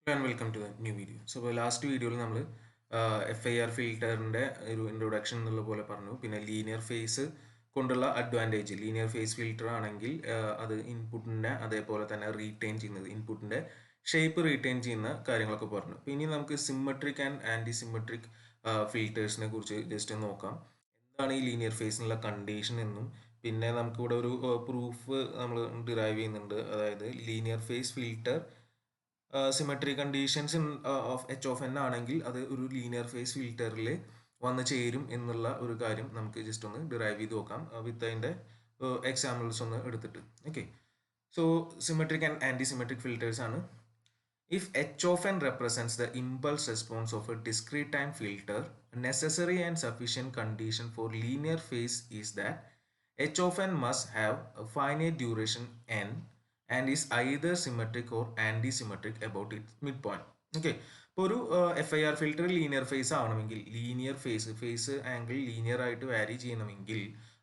And welcome to the new video. So last video നമ്മൾ FIR ഫിൽറ്ററിൻ്റെ ഒരു introduction എന്നുള്ള പോലെ പറഞ്ഞു. പിന്നെ ലീനിയർ ഫേസ് കൊണ്ടുള്ള അഡ്വാൻറ്റേജ്, ലീനിയർ ഫേസ് ഫിൽറ്റർ ആണെങ്കിൽ അത് ഇൻപുട്ടിൻ്റെ അതേപോലെ തന്നെ റീറ്റെയിൻ ചെയ്യുന്നത്, ഇൻപുട്ടിൻ്റെ ഷേപ്പ് റീറ്റെയിൻ ചെയ്യുന്ന കാര്യങ്ങളൊക്കെ പറഞ്ഞു. ഇനി നമുക്ക് സിമ്മട്രിക് ആൻഡ് ആൻറ്റി സിമ്മട്രിക് ഫിൽറ്റേഴ്സിനെ കുറിച്ച് ജസ്റ്റ് നോക്കാം. എന്താണ് ഈ ലീനിയർ ഫേസിനുള്ള കണ്ടീഷൻ എന്നും പിന്നെ നമുക്കിവിടെ ഒരു പ്രൂഫ് നമ്മൾ ഡിറൈവ് ചെയ്യുന്നുണ്ട്. അതായത് linear face filter symmetry conditions of H of N ആണെങ്കിൽ അത് ഒരു ലീനിയർ ഫേസ് ഫിൽറ്ററിൽ വന്ന് ചേരും എന്നുള്ള ഒരു കാര്യം നമുക്ക് ജസ്റ്റ് ഒന്ന് ഡിറൈവ് ചെയ്ത് നോക്കാം വിത്ത് അതിൻ്റെ എക്സാമ്പിൾസ് ഒന്ന് എടുത്തിട്ട്. Okay, so symmetric and anti symmetric filters ആണ്. If h of n represents the impulse response of a discrete time filter, a necessary and sufficient condition for linear phase is that h of n must have a finite duration n and is either symmetric or anti-symmetric about its midpoint. Okay, ഇപ്പോൾ ഒരു FIR filter linear face ആവണമെങ്കിൽ, linear phase angle linear ആയിട്ട് വാരി ചെയ്യണമെങ്കിൽ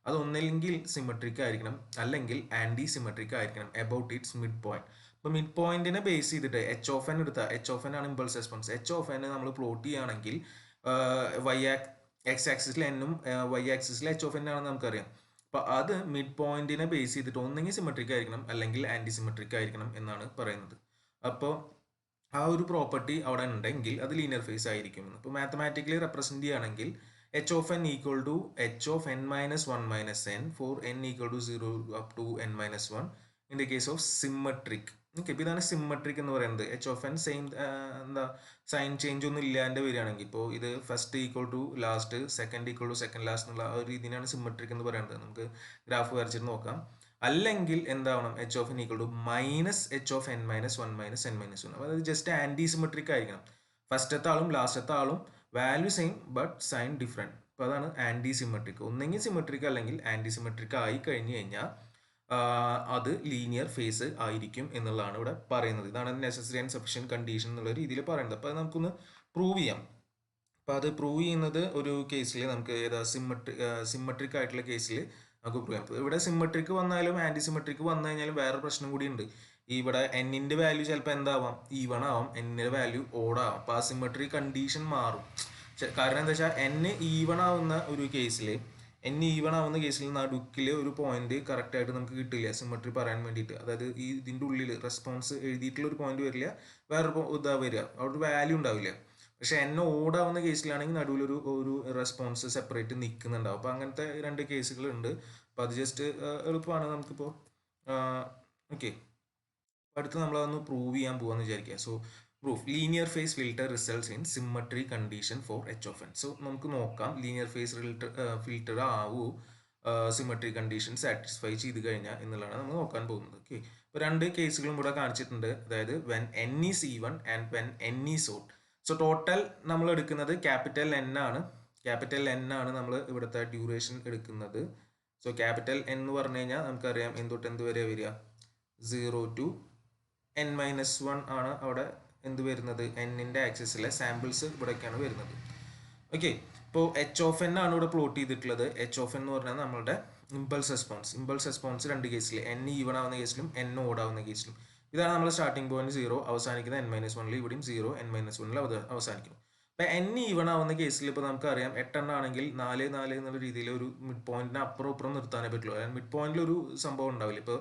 അത് ഒന്നല്ലെങ്കിൽ symmetric ആയിരിക്കണം അല്ലെങ്കിൽ ആൻറ്റി സിമെട്രിക് ആയിരിക്കണം അബൌട്ട് ഇറ്റ്സ് മിഡ് പോയിന്റ്. ഇപ്പോൾ മിഡ് പോയിന്റിനെ ബേസ് ചെയ്തിട്ട് എച്ച് ഓഫ് എൻ എടുത്താൽ, എച്ച് ഓഫ് എൻ ആണ് impulse response. H of N നമ്മൾ പ്ലോട്ട് ചെയ്യുകയാണെങ്കിൽ എക്സ് ആക്സിസിൽ എന്നും വൈ ആക്സിസിൽ എച്ച് ഓഫ് എൻ ആണെന്ന് നമുക്കറിയാം. അപ്പോൾ അത് മിഡ് പോയിന്റിനെ ബേസ് ചെയ്തിട്ട് ഒന്നെങ്കിൽ സിമെട്രിക് ആയിരിക്കണം അല്ലെങ്കിൽ ആൻറ്റി സിമെട്രിക് ആയിരിക്കണം എന്നാണ് പറയുന്നത്. അപ്പോൾ ആ ഒരു പ്രോപ്പർട്ടി അവിടെ ഉണ്ടെങ്കിൽ അത് ലീനിയർ ഫേസ് ആയിരിക്കും. ഇപ്പോൾ മാത്തമാറ്റിക്കലി റെപ്രസെന്റ് ചെയ്യുകയാണെങ്കിൽ H of N equal to H of N minus one minus N for N equal to 0 up to N minus one in the case of symmetric. Okay, ഇപ്പോൾ ഇതാണ് symmetric എന്ന് പറയുന്നത്. H of N same എന്താ sign change ഒന്നും ഇല്ലാണ്ട് വരികയാണെങ്കിൽ, ഇപ്പോൾ ഇത് first equal to last, second equal to second last എന്നുള്ള ആ ഒരു രീതിയാണ് സിമ്മട്രിക് എന്ന് പറയുന്നത്. നമുക്ക് ഗ്രാഫ് വരച്ചിട്ട് നോക്കാം. അല്ലെങ്കിൽ എന്താവണം, H of N equal to minus H of N minus one minus N minus one. അതായത് ജസ്റ്റ് ആൻറ്റി സിമെട്രിക് ആയിരിക്കണം. ഫസ്റ്റത്തെ ആളും ലാസ്റ്റത്തെ ആളും value same but sign different. അപ്പോൾ അതാണ് ആൻറ്റി സിമെട്രിക്. ഒന്നെങ്കിൽ സിമെട്രിക് അല്ലെങ്കിൽ ആൻറ്റി സിമെട്രിക് ആയി കഴിഞ്ഞ് കഴിഞ്ഞാൽ അത് ലീനിയർ ഫേസ് ആയിരിക്കും എന്നുള്ളതാണ് ഇവിടെ പറയുന്നത്. ഇതാണ് നെസസറി ആൻഡ് സഫിഷ്യൻറ്റ് കണ്ടീഷൻ എന്നുള്ള രീതിയിൽ പറയുന്നത്. അപ്പോൾ അത് നമുക്കൊന്ന് പ്രൂവ് ചെയ്യാം. അപ്പോൾ അത് പ്രൂവ് ചെയ്യുന്നത് ഒരു കേസിൽ നമുക്ക് ഏതാ സിമ്മട്രിക് ആയിട്ടുള്ള കേസിൽ നമുക്ക് പ്രൂവ് ചെയ്യാം. ഇവിടെ സിമ്മട്രിക് വന്നാലും ആൻറ്റി സിമ്മട്രിക് വന്നു കഴിഞ്ഞാലും വേറെ പ്രശ്നം കൂടി ഉണ്ട്. ഇവിടെ എന്നിൻ്റെ വാല്യൂ ചിലപ്പോൾ എന്താവാം, ഈവൺ ആവാം, എന്നിൻ്റെ വാല്യൂ ഓടാവാം. അപ്പോൾ ആ സിമ്മട്രിക് കണ്ടീഷൻ മാറും. കാരണം എന്താ വെച്ചാൽ എൻ ഈവൺ ആവുന്ന ഒരു കേസിൽ, എൻ ഈവൺ ആവുന്ന കേസിൽ നടുക്കിൽ ഒരു പോയിന്റ് കറക്റ്റ് ആയിട്ട് നമുക്ക് കിട്ടില്ല സിമ്മട്രി പറയാൻ വേണ്ടിയിട്ട്. അതായത് ഈ ഇതിൻ്റെ ഉള്ളിൽ റെസ്പോൺസ് എഴുതിയിട്ടുള്ള ഒരു പോയിന്റ് വരില്ല, വേറൊരു ഇതാ വരിക, അവിടെ ഒരു വാല്യൂ ഉണ്ടാവില്ല. പക്ഷെ എൻ ഓടാവുന്ന കേസിലാണെങ്കിൽ നടുവിൽ ഒരു റെസ്പോൺസ് സെപ്പറേറ്റ് നിൽക്കുന്നുണ്ടാവും. അപ്പോൾ അങ്ങനത്തെ രണ്ട് കേസുകളുണ്ട്. അപ്പോൾ അത് ജസ്റ്റ് എളുപ്പമാണ് നമുക്കിപ്പോൾ. ഓക്കെ, അടുത്ത് നമ്മളതൊന്ന് പ്രൂവ് ചെയ്യാൻ പോകാമെന്ന് വിചാരിക്കുക. So proof linear face filter results in symmetry condition for H of N. So നമുക്ക് നോക്കാം ലീനിയർ ഫേസ് ഫിൽറ്റർ ആവൂ സിമ്മട്രി കണ്ടീഷൻ സാറ്റിസ്ഫൈ ചെയ്ത് കഴിഞ്ഞാൽ എന്നുള്ളതാണ് നമ്മൾ നോക്കാൻ പോകുന്നത്. ഓക്കെ, ഇപ്പോൾ രണ്ട് കേസുകളും ഇവിടെ കാണിച്ചിട്ടുണ്ട്. അതായത് when N is even and when N is odd. So total നമ്മൾ എടുക്കുന്നത് ക്യാപിറ്റൽ എൻ ആണ്. ക്യാപിറ്റൽ എൻ ആണ് നമ്മൾ ഇവിടുത്തെ ഡ്യൂറേഷൻ എടുക്കുന്നത്. സോ ക്യാപിറ്റൽ എൻ എന്ന് പറഞ്ഞു കഴിഞ്ഞാൽ നമുക്കറിയാം എന്തൊട്ട് എന്ത് വരെ വരിക, 0 to n മൈനസ് വൺ ആണ് അവിടെ എന്ത് വരുന്നത്, എന്നിൻ്റെ ആക്സിസിലെ സാമ്പിൾസ് ഇവിടേക്കാണ് വരുന്നത്. ഓക്കെ, ഇപ്പോൾ എച്ച് ഓഫ് എൻ ആണ് ഇവിടെ പ്ലോട്ട് ചെയ്തിട്ടുള്ളത്. എച്ച് ഓഫ് എൻ എന്ന് പറഞ്ഞാൽ നമ്മളുടെ ഇമ്പൾസ് റെസ്പോൺസ്. ഇമ്പൾസ് റെസ്പോൺസ് രണ്ട് കേസിൽ, എൻ ഈവൺ ആവുന്ന കേസിലും എൻ ഓഡ് ആവുന്ന കേസിലും. ഇതാണ് നമ്മുടെ സ്റ്റാർട്ടിംഗ് പോയിന്റ് 0, അവസാനിക്കുന്ന എൻ മൈനസ് വണ്ണിൽ. ഇവിടെയും 0 എൻ മൈനസ് വണ്ണിൽ അവസാനിക്കുന്നു. ഇപ്പം എൻ ഈവൺ ആവുന്ന കേസിൽ ഇപ്പോൾ നമുക്കറിയാം 8 ആണെങ്കിൽ 4 4 എന്നുള്ള രീതിയിൽ ഒരു മിഡ് പോയിന്റിന് അപ്പുറം ഇപ്പുറം നിർത്താനേ പറ്റുള്ളൂ. മിഡ് പോയിന്റിൽ ഒരു സംഭവം ഉണ്ടാവില്ല. ഇപ്പോൾ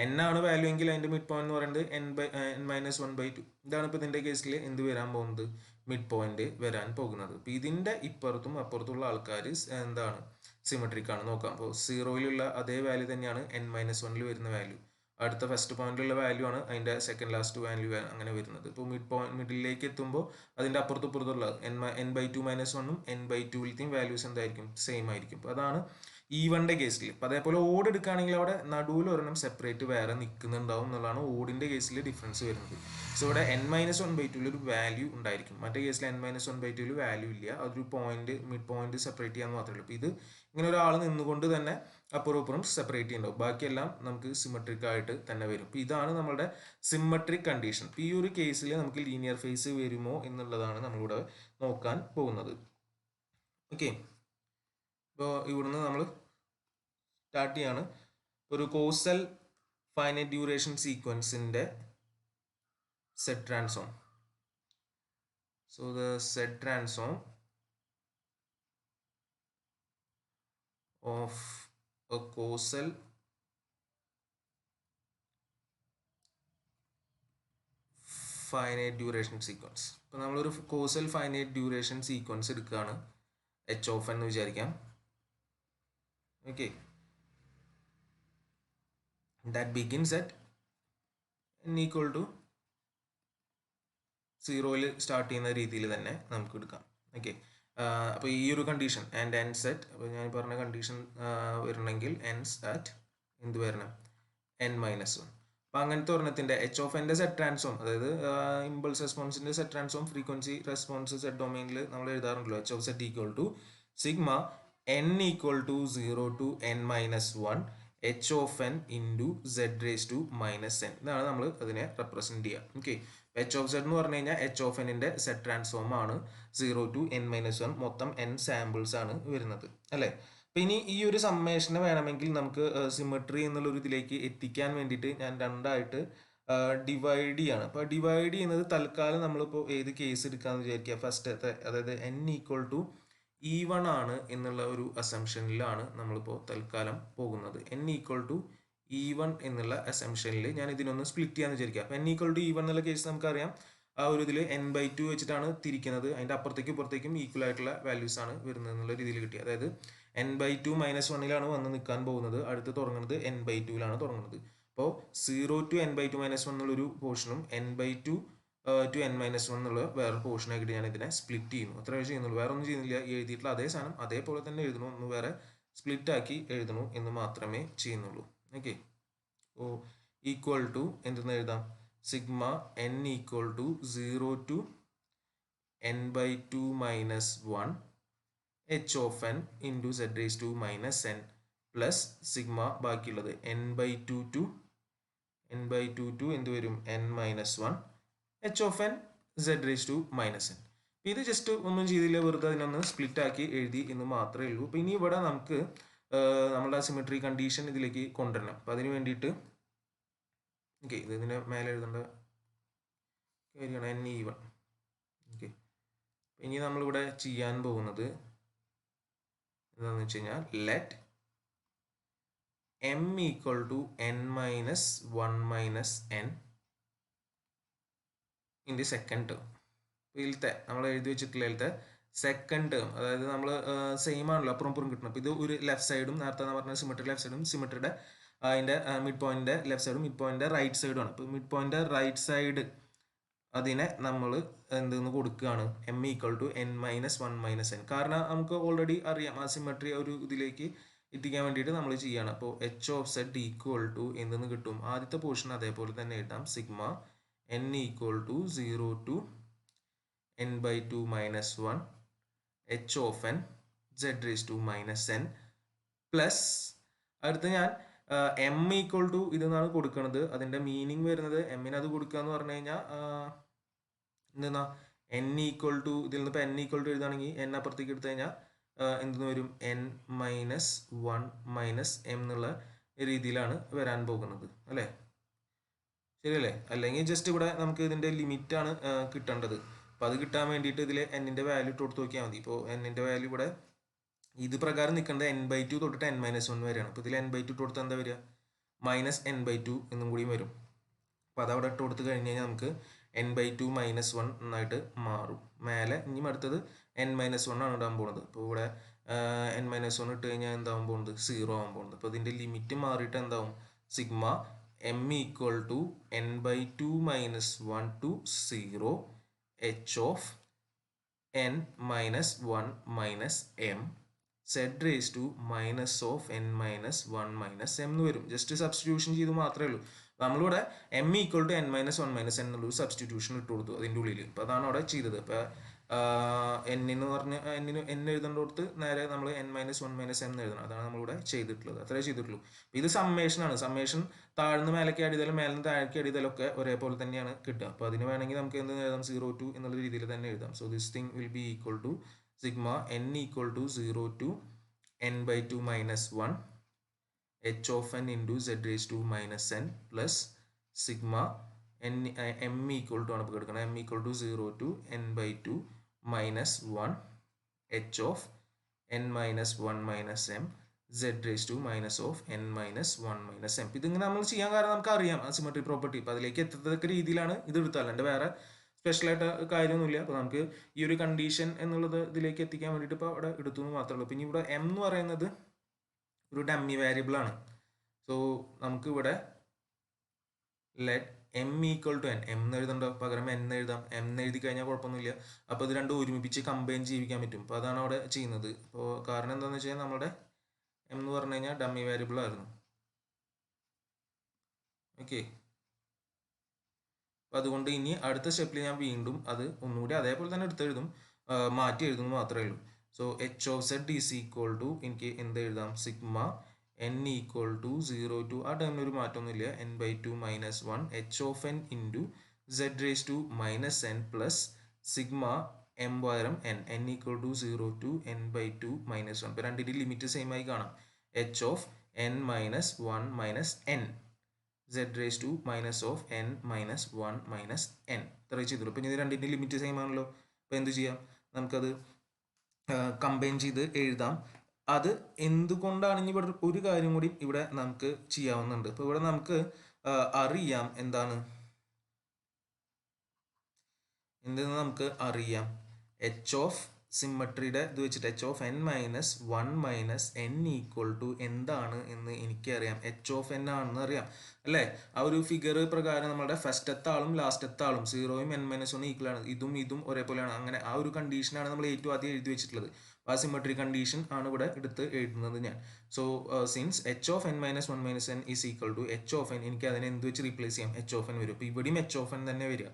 എൻ ആണ് വാല്യൂ എങ്കിൽ അതിൻ്റെ മിഡ് പോയിന്റ് എന്ന് പറയുന്നത് എൻ മൈനസ് 1/2. ഇതാണ് ഇപ്പോൾ ഇതിൻ്റെ കേസിൽ എന്ത് വരാൻ പോകുന്നത്, മിഡ് പോയിന്റ് വരാൻ പോകുന്നത്. അപ്പോൾ ഇതിൻ്റെ ഇപ്പുറത്തും അപ്പുറത്തുള്ള ആൾക്കാർ എന്താണ്, സിമെട്രിക് ആണ്. നോക്കാം, അപ്പോൾ 0യിലുള്ള അതേ വാല്യൂ തന്നെയാണ് എൻ മൈനസ് വണ്ണിൽ വരുന്ന വാല്യൂ. അടുത്ത ഫസ്റ്റ് പോയിന്റിലുള്ള വാല്യൂ ആണ് അതിൻ്റെ സെക്കൻഡ് ലാസ്റ്റ് വാല്യൂ അങ്ങനെ വരുന്നത്. ഇപ്പോൾ മിഡിലേക്ക് എത്തുമ്പോൾ അതിൻ്റെ അപ്പുറത്തുള്ള n/2 മൈനസ് വണ്ണും n/2ലെയും വാല്യൂസ് എന്തായിരിക്കും, സെയിം ആയിരിക്കും. അപ്പോൾ അതാണ് ഈവൻ്റെ കേസിൽ. അപ്പോൾ അതേപോലെ ഓട് എടുക്കുകയാണെങ്കിൽ അവിടെ നടുവിൽ ഒരെണ്ണം സെപ്പറേറ്റ് വേറെ നിൽക്കുന്നുണ്ടാവും എന്നുള്ളതാണ് ഓടിൻ്റെ കേസിൽ ഡിഫറൻസ് വരുന്നത്. സോ ഇവിടെ n-1/2 ഒരു വാല്യൂ ഉണ്ടായിരിക്കും. മറ്റേ കേസിൽ n-1/2 വാല്യൂ ഇല്ല. അതൊരു പോയിന്റ്, മിഡ് പോയിന്റ് സെപ്പറേറ്റ് ചെയ്യാൻ മാത്രമേ ഉള്ളൂ. അപ്പോൾ ഇത് ഇങ്ങനെ ഒരാൾ നിന്നുകൊണ്ട് തന്നെ അപ്പുറം ഇപ്പുറം സെപ്പറേറ്റ് ചെയ്യുന്നുണ്ടാവും. ബാക്കിയെല്ലാം നമുക്ക് സിമെട്രിക് ആയിട്ട് തന്നെ വരും. അപ്പോൾ ഇതാണ് നമ്മളുടെ സിമെട്രിക് കണ്ടീഷൻ. ഈ ഒരു കേസിൽ നമുക്ക് ലീനിയർ ഫേസ് വരുമോ എന്നുള്ളതാണ് നമ്മളിവിടെ നോക്കാൻ പോകുന്നത്. ഓക്കെ, ഇപ്പോൾ ഇവിടുന്ന് നമ്മൾ സ്റ്റാർട്ട് ചെയ്യാണ്. ഒരു കോസൽ ഫൈനൈറ്റ് ഡ്യൂറേഷൻ സീക്വൻസിൻ്റെ Z transform. So the Z transform of a causal finite duration sequence. ഇപ്പോൾ നമ്മളൊരു causal finite duration sequence എടുക്കുകയാണ് h of n എന്ന് വിചാരിക്കാം. Okay, that begins at n equal to 0യിൽ സ്റ്റാർട്ട് ചെയ്യുന്ന രീതിയിൽ തന്നെ നമുക്ക് എടുക്കാം. ഓക്കെ, അപ്പോൾ ഈ ഒരു കണ്ടീഷൻ ആൻഡ് എൻ സെറ്റ്, അപ്പോൾ ഞാൻ പറഞ്ഞ കണ്ടീഷൻ വരണമെങ്കിൽ എൻസ് അറ്റ് എന്ത് വരണം, n-1. അപ്പോൾ അങ്ങനത്തെ ഒരെണ്ണത്തിൻ്റെ എച്ച് ഓഫ് എൻ്റെ സെറ്റ് ട്രാൻസ്ഫോം, അതായത് ഇമ്പൾസ് റെസ്പോൺസിൻ്റെ Z transform frequency response Z ഡൊമൈനിൽ നമ്മൾ എഴുതാറുണ്ടല്ലോ, H of set equal to sigma n equal to 0 to n-1 h of n into z raise to -n. ഇതാണ് നമ്മൾ അതിനെ റെപ്രസെൻറ്റ് ചെയ്യുക. ഓക്കെ, എച്ച് ഓഫ് സെഡ് എന്ന് പറഞ്ഞു കഴിഞ്ഞാൽ എച്ച് ഓഫ് എന്നിൻ്റെ സെറ്റ് ട്രാൻസ്ഫോം ആണ് 0 to n-1, മൊത്തം n സാമ്പിൾസ് ആണ് വരുന്നത് അല്ലേ. അപ്പം ഇനി ഈ ഒരു സമ്മേഷനെ വേണമെങ്കിൽ നമുക്ക് സിമെട്രി എന്നുള്ളൊരു ഇതിലേക്ക് എത്തിക്കാൻ വേണ്ടിയിട്ട് ഞാൻ രണ്ടായിട്ട് ഡിവൈഡ് ചെയ്യാണ്. അപ്പോൾ ഡിവൈഡ് ചെയ്യുന്നത് തൽക്കാലം നമ്മളിപ്പോൾ ഏത് കേസ് എടുക്കാമെന്ന് വിചാരിക്കുക, ഫസ്റ്റത്തെ, അതായത് n ഈക്വൽ ടു E1 ആണ് എന്നുള്ള ഒരു അസംഷനിലാണ് നമ്മളിപ്പോൾ തൽക്കാലം പോകുന്നത്. n ഈക്വൽ ടു E1 എന്നുള്ള അസംഷനിൽ ഞാൻ ഇതിനൊന്ന് സ്പ്ലിറ്റ് ചെയ്യാന്ന് വിചാരിക്കുക. അപ്പം n ഈക്വൽ ടു E1 എന്നുള്ള കേസ് നമുക്കറിയാം, ആ ഒരു ഇതിൽ n/2 വെച്ചിട്ടാണ് തിരിക്കുന്നത്, അതിൻ്റെ അപ്പുറത്തേക്കും ഇപ്പുറത്തേക്കും ഈക്വൽ ആയിട്ടുള്ള വാല്യൂസ് ആണ് വരുന്നത് എന്നുള്ള രീതിയിൽ കിട്ടി. അതായത് n/2 -1ലാണ് വന്ന് നിൽക്കാൻ പോകുന്നത്, അടുത്ത് തുടങ്ങുന്നത് n/2ലാണ് തുടങ്ങുന്നത്. അപ്പോൾ 0 to n/2 -1 എന്നുള്ളൊരു പോർഷനും n/2 to n-1 എന്നുള്ള വേറെ പോർഷനാക്കിയിട്ട് ഞാൻ ഇതിനെ സ്പ്ലിറ്റ് ചെയ്യുന്നു. അത്രേ ചെയ്യുന്നുള്ളൂ, വേറെ ഒന്നും ചെയ്യുന്നില്ല. എഴുതിയിട്ടുള്ള അതേ സാധനം അതേപോലെ തന്നെ എഴുതണു, ഒന്ന് വേറെ സ്പ്ലിറ്റ് ആക്കി എഴുതണു എന്ന് മാത്രമേ ചെയ്യുന്നുള്ളൂ. ഓക്കെ, ഓ ഈക്വൽ ടു എന്തെന്ന് എഴുതാം, sigma n equal to 0 to n/2 -1 h of n into z raise to -n plus sigma ബാക്കിയുള്ളത് n/2 to എന്ത് വരും, n-1 h of n z raise to -n. ഇത് ജസ്റ്റ് ഒന്നും ചെയ്തില്ല, വെറുതെ അതിനൊന്ന് സ്പ്ലിറ്റ് ആക്കി എഴുതി എന്ന് മാത്രമേ ഉള്ളൂ. അപ്പോൾ ഇനി ഇവിടെ നമുക്ക് നമ്മുടെ സിമെട്രി കണ്ടീഷൻ ഇതിലേക്ക് കൊണ്ടുവരണം. അപ്പോൾ അതിന് വേണ്ടിയിട്ട് ഓക്കെ, ഇതിന് മേലെ എഴുതേണ്ട കാര്യമാണ് n-1. ഓക്കെ, ഇനി നമ്മളിവിടെ ചെയ്യാൻ പോകുന്നത് എന്താണെന്ന് വെച്ച് കഴിഞ്ഞാൽ let m equal to n-1 - n in the second term. ഇതിലത്തെ നമ്മൾ എഴുതി വെച്ചിട്ടുള്ള സെക്കൻഡ് ടേം, അതായത് നമ്മൾ സെയിം ആണല്ലോ അപ്പുറം ഇപ്പുറം കിട്ടണം. അപ്പോൾ ഇത് ഒരു ലെഫ്റ്റ് സൈഡും നേരത്തെ പറഞ്ഞ സിമെട്രി ലെഫ്റ്റ് സൈഡും സിമെട്രിയുടെ അതിൻ്റെ മിഡ് പോയിന്റിൻ്റെ ലെഫ്റ്റ് സൈഡും മിഡ് പോയിന്റിൻ്റെ റൈറ്റ് സൈഡുമാണ്. അപ്പോൾ മിഡ് പോയിന്റിൻ്റെ റൈറ്റ് സൈഡ് അതിനെ നമ്മൾ എന്തെന്ന് കൊടുക്കുകയാണ്, m equal to n-1 - n. കാരണം നമുക്ക് ഓൾറെഡി അറിയാം ആ സിമെട്രി ഒരു ഇതിലേക്ക് എത്തിക്കാൻ വേണ്ടിയിട്ട് നമ്മൾ ചെയ്യുകയാണ്. അപ്പോൾ h of set equal to എന്തെന്ന് കിട്ടും, ആദ്യത്തെ പോർഷൻ അതേപോലെ തന്നെ എഴുതാം, sigma n equal to 0 to n/2 -1 h of n z raise to -n plus അടുത്ത് ഞാൻ m ഈക്വൽ ടു ഇതെന്നാണ് കൊടുക്കുന്നത്. അതിൻ്റെ മീനിങ് വരുന്നത് എമ്മിന് അത് കൊടുക്കുക എന്ന് പറഞ്ഞു കഴിഞ്ഞാൽ എന്തെന്നാ n ഈക്വൽ ടു, ഇതിൽ നിന്ന് ഇപ്പോൾ n ഈക്വൽ ടു എഴുതുകയാണെങ്കിൽ n അപ്പുറത്തേക്ക് എടുത്തു കഴിഞ്ഞാൽ എന്തെന്ന് വരും, n-1 - m എന്നുള്ള രീതിയിലാണ് വരാൻ പോകുന്നത് അല്ലേ, ശരിയല്ലേ. അല്ലെങ്കിൽ ജസ്റ്റ് ഇവിടെ നമുക്ക് ഇതിൻ്റെ ലിമിറ്റാണ് കിട്ടേണ്ടത്. അപ്പോൾ അത് കിട്ടാൻ വേണ്ടിയിട്ട് ഇതിൽ എന്നിൻ്റെ വാല്യൂ ഇട്ട് കൊടുത്ത് നോക്കിയാൽ മതി. ഇപ്പോൾ എന്നിൻ്റെ വാല്യൂ ഇവിടെ ഇത് പ്രകാരം നിൽക്കേണ്ടത് n/2 തൊട്ടിട്ട് n-1 വരെയാണ്. അപ്പോൾ ഇതിൽ n/2 ഇട്ട് കൊടുത്താൽ എന്താ വരിക, -n/2 എന്നും കൂടിയും വരും. അപ്പോൾ അതവിടെ ഇട്ട് കൊടുത്ത് കഴിഞ്ഞ് കഴിഞ്ഞാൽ നമുക്ക് n/2 -1 എന്നായിട്ട് മാറും. മേലെ ഇനിയും അടുത്തത് n-1 ആണ് ഇടാൻ പോകുന്നത്. അപ്പോൾ ഇവിടെ n-1 ഇട്ട് കഴിഞ്ഞാൽ എന്താവും പോകുന്നത്, 0 ആവാൻ പോകുന്നത്. അപ്പോൾ ഇതിൻ്റെ ലിമിറ്റ് മാറിയിട്ട് എന്താവും, sigma m equal to n/2 -1 to 0 h of n-1 - m z raise to -of n-1 - m എന്ന് വരും. ജസ്റ്റ് സബ്സ്റ്റിറ്റ്യൂഷൻ ചെയ്ത് മാത്രമേ ഉള്ളൂ. നമ്മളിവിടെ m equal to n-1 - n എന്നുള്ളൊരു സബ്സ്റ്റിറ്റ്യൂഷൻ ഇട്ട് കൊടുത്തു അതിൻ്റെ ഉള്ളിൽ. അപ്പോൾ അതാണ് അവിടെ ചെയ്തത്. അപ്പോൾ n എന്ന് പറഞ്ഞ n എഴുതേണ്ടടുത്ത് നേരെ നമ്മൾ n-1 - m എഴുതണം. അതാണ് നമ്മളിവിടെ ചെയ്തിട്ടുള്ളത്, അത്രേ ചെയ്തിട്ടുള്ളൂ. ഇത് സമ്മേഷനാണ്. സമ്മേഷൻ താഴ്ന്ന് മേലേക്ക് അടിതാലും മേലിന് താഴേക്ക് അടിതാലും ഒക്കെ ഒരേപോലെ തന്നെയാണ് കിട്ടുക. അപ്പോൾ അതിന് വേണമെങ്കിൽ നമുക്ക് എന്ത് എഴുതാം, 0 to എന്നുള്ള രീതിയിൽ തന്നെ എഴുതാം. So this thing will be equal to sigma n equal to 0 to n/2 -1 h of n into z raised to -n plus sigma M equal to ആണ് ഇപ്പോൾ എടുക്കണം. M equal to 0 to n/2 minus 1 h of n minus 1 minus M z raise to minus of n minus 1 minus M. ഇതിങ്ങനെ നമ്മൾ ചെയ്യാൻ കാരണം നമുക്ക് അറിയാം symmetry property. അപ്പോൾ അതിലേക്ക് എത്തത്തക്ക രീതിയിലാണ് ഇത് എടുത്താൽ, എൻ്റെ വേറെ സ്പെഷ്യലായിട്ട് കാര്യമൊന്നുമില്ല. അപ്പോൾ നമുക്ക് ഈ ഒരു കണ്ടീഷൻ എന്നുള്ളത് ഇതിലേക്ക് എത്തിക്കാൻ വേണ്ടിയിട്ട് ഇപ്പോൾ അവിടെ എടുത്തു എന്ന് മാത്രമേ ഉള്ളൂ. പിന്നെ ഇവിടെ എം എന്ന് പറയുന്നത് ഒരു ഡമ്മി വേരിയബിൾ ആണ്. സോ നമുക്ക് ഇവിടെ let M equal to N, M എന്ന് എഴുതണ്ടോ, പകരം എൻ എഴുതാം. എം എന്ന് എഴുതി കഴിഞ്ഞാൽ കുഴപ്പമൊന്നുമില്ല. അപ്പോൾ ഇത് രണ്ടും ഒരുമിപ്പിച്ച് കമ്പൈൻ ജീവിക്കാൻ പറ്റും. അപ്പോൾ അതാണ് അവിടെ ചെയ്യുന്നത്. അപ്പോൾ കാരണം എന്താണെന്ന് വെച്ച് കഴിഞ്ഞാൽ നമ്മുടെ എം എന്ന് പറഞ്ഞു കഴിഞ്ഞാൽ ഡമ്മി വേരിയബിൾ ആയിരുന്നു. ഓക്കെ, അപ്പോൾ അതുകൊണ്ട് ഇനി അടുത്ത സ്റ്റെപ്പിൽ ഞാൻ വീണ്ടും അത് ഒന്നുകൂടി അതേപോലെ തന്നെ എടുത്തെഴുതും, മാറ്റി എഴുതുന്നു മാത്രമേ ഉള്ളൂ. So H of Z is equal to എനിക്ക് എന്ത് എഴുതാം, sigma n equal to 0 to ആ ടൈമിൽ ഒരു മാറ്റമൊന്നുമില്ല n/2 minus 1 H of N into Z raise to minus N plus sigma M പകരം N equal to 0 to n/2 minus 1. ഇപ്പോൾ രണ്ടിൻ്റെ ലിമിറ്റ് സെയിം ആയി കാണാം. H of n minus 1 minus N z raise to minus of n minus 1 minus N ഇത്ര ചെയ്തുള്ളൂ. അപ്പോൾ ഇത് രണ്ടിൻ്റെ ലിമിറ്റ് സെയിം ആണല്ലോ. അപ്പോൾ എന്ത് ചെയ്യാം, നമുക്കത് കമ്പൈൻ ചെയ്ത് എഴുതാം. അത് എന്തുകൊണ്ടാണ് ഇനി ഇവിടെ ഒരു കാര്യം കൂടി ഇവിടെ നമുക്ക് ചെയ്യാവുന്നുണ്ട്. ഇപ്പോൾ ഇവിടെ നമുക്ക് അറിയാം എന്താണ് എന്തെന്ന് നമുക്ക് അറിയാം, എച്ച് ഓഫ് സിമ്മട്രിയുടെ ഇത് വെച്ചിട്ട് H of n minus 1 minus N equal to എന്താണ് എന്ന് എനിക്കറിയാം. എച്ച് ഓഫ് n ആണെന്ന് അറിയാം അല്ലേ. ആ ഒരു ഫിഗർ പ്രകാരം നമ്മുടെ ഫസ്റ്റത്തെ ആളും ലാസ്റ്റത്തെ ആളും 0യും n മൈനസ് 1 ഈക്വൽ ആണ്. ഇതും ഒരേപോലെയാണ്. അങ്ങനെ ആ ഒരു കണ്ടീഷനാണ് നമ്മൾ ഏറ്റവും ആദ്യം എഴുതി വെച്ചിട്ടുള്ളത്. ആ സിമ്മട്രി കണ്ടീഷൻ ആണ് ഇവിടെ എടുത്ത് എഴുതുന്നത് ഞാൻ. So since H of n minus 1 minus N is equal to H of n, എനിക്ക് അതിനെ എന്ത് വെച്ച് റീപ്ലേസ് ചെയ്യാം, എച്ച് ഓഫ് n വരും. അപ്പോൾ ഇവിടെയും എച്ച് ഓഫ് n തന്നെ വരിക.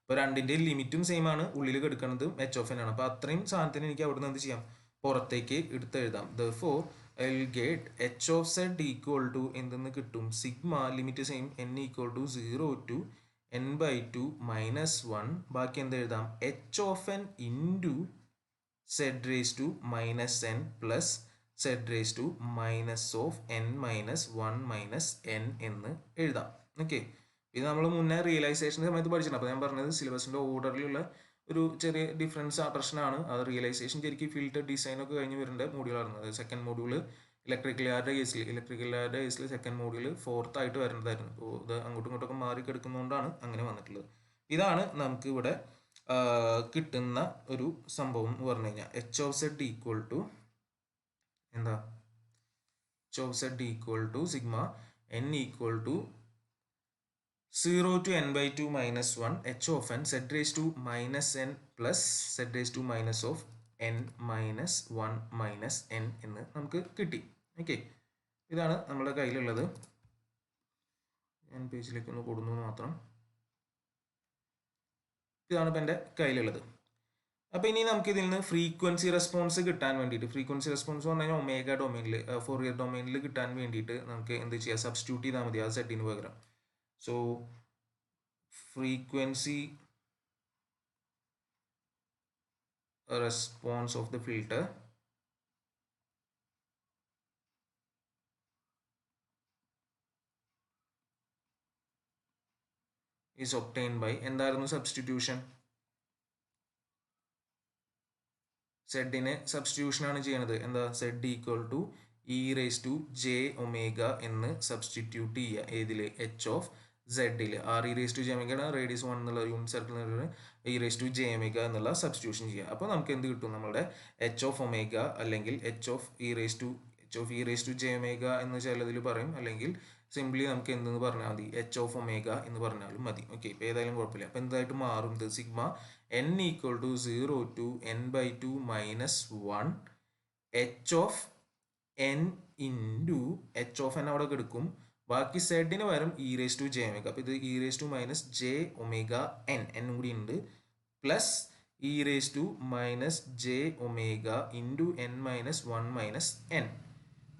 അപ്പോൾ രണ്ടിൻ്റെ ലിമിറ്റും സെയിം ആണ്, ഉള്ളിൽ കിടക്കുന്നതും എച്ച് ഓഫ് എൻ ആണ്. അപ്പോൾ അത്രയും സാധനത്തിന് എനിക്ക് അവിടെ നിന്ന് എന്ത് ചെയ്യാം, പുറത്തേക്ക് എടുത്തെഴുതാം. therefore I will get h of z equal to എന്തെന്ന് കിട്ടും, sigma limit same n equal to 0 to n/2 minus 1 ബാക്കി എന്ത് എഴുതാം, H of N into Z raise to minus N plus z raise to minus of n minus 1 minus N എന്ന് എഴുതാം. Okay, ഇത് നമ്മൾ മുന്നേ റിയലൈസേഷൻ സമയത്ത് പഠിച്ചിട്ടുണ്ട്. അപ്പോൾ ഞാൻ പറഞ്ഞത് സിലബസിൻ്റെ ഓർഡറിലുള്ള ഒരു ചെറിയ ഡിഫറൻസ് ആ പ്രശ്നമാണ്. അത് റിയലൈസേഷൻ ശരിക്കും ഫിൽറ്റർ ഡിസൈനൊക്കെ കഴിഞ്ഞ് വരേണ്ട മോഡ്യൂളായിരുന്നു. അത് സെക്കൻഡ് മോഡ്യൂള് ഇലക്ട്രിക്കലുകാരുടെ കേസിൽ സെക്കൻഡ് മോഡ്യൂൾ 4th ആയിട്ട് വരേണ്ടതായിരുന്നു. അപ്പോൾ ഇത് അങ്ങോട്ടും ഇങ്ങോട്ടൊക്കെ മാറി കിടക്കുന്നതുകൊണ്ടാണ് അങ്ങനെ വന്നിട്ടുള്ളത്. ഇതാണ് നമുക്ക് ഇവിടെ കിട്ടുന്ന ഒരു സംഭവം എന്ന് പറഞ്ഞു കഴിഞ്ഞാൽ H of Z equal to എന്താ, H of Z equal to sigma n equal to 0 to n/2 minus 1 h of n z raised to minus n plus z raised to minus of n minus 1 minus n എന്ന് നമുക്ക് കിട്ടി. Okay, ഇതാണ് നമ്മുടെ കയ്യിലുള്ളത്. ഞാൻ പേജിലേക്ക് ഒന്ന് കൊടുന്നു മാത്രം. ഇതാണ് ഇപ്പം എൻ്റെ കയ്യിലുള്ളത്. അപ്പോൾ ഇനി നമുക്ക് ഇതിൽ നിന്ന് ഫ്രീക്വൻസി റെസ്പോൺസ് കിട്ടാൻ വേണ്ടിയിട്ട്, ഫ്രീക്വൻസി റെസ്പോൺസ് എന്ന് പറഞ്ഞു കഴിഞ്ഞാൽ ഒമേഗ ഡൊമൈനിൽ ഫോറിയർ ഡൊമൈനിൽ കിട്ടാൻ വേണ്ടിയിട്ട് നമുക്ക് എന്ത് ചെയ്യാം, സബ്സ്റ്റിറ്റ്യൂട്ട് ചെയ്താൽ മതി ആ സെഡിന് പകരം. So frequency response of the filter is obtained by എന്തായിരുന്നു സബ്സ്റ്റിറ്റ്യൂഷൻ, സെഡിനെ സബ്സ്റ്റിറ്റ്യൂഷൻ ആണ് ചെയ്യണത്. എന്താ, Z equal to E raise to J omega എന്ന് സബ്സ്റ്റിറ്റ്യൂട്ട് ചെയ്യുക. ഏതിൽ, എച്ച് ഓഫ് സെഡിൽ. R E raise to J omega radius 1 എന്നുള്ള unit circle E raise to J omega എന്നുള്ള സബ്സ്റ്റിറ്റ്യൂഷൻ ചെയ്യുക. അപ്പോൾ നമുക്ക് എന്ത് കിട്ടും, നമ്മുടെ എച്ച് ഓഫ് ഒമേഗ അല്ലെങ്കിൽ H of E raise to J omega എന്ന് ചിലതിൽ പറയും, അല്ലെങ്കിൽ സിംപ്ലി നമുക്ക് എന്തെന്ന് പറഞ്ഞാൽ മതി, എച്ച് ഓഫ് ഒമേഗ എന്ന് പറഞ്ഞാലും മതി. ഓക്കെ, ഇപ്പോൾ ഏതായാലും കുഴപ്പമില്ല. അപ്പോൾ എന്തായിട്ട് മാറും, ഇത് sigma n equal to 0 to n/2 minus 1 H of n into H of n അവിടെ എടുക്കും, ബാക്കി സെഡിന് പകരം E raise to J omega. അപ്പോൾ ഇത് E raise to minus J omega N കൂടി ഉണ്ട്, plus E raise to minus J omega into n minus 1 minus N.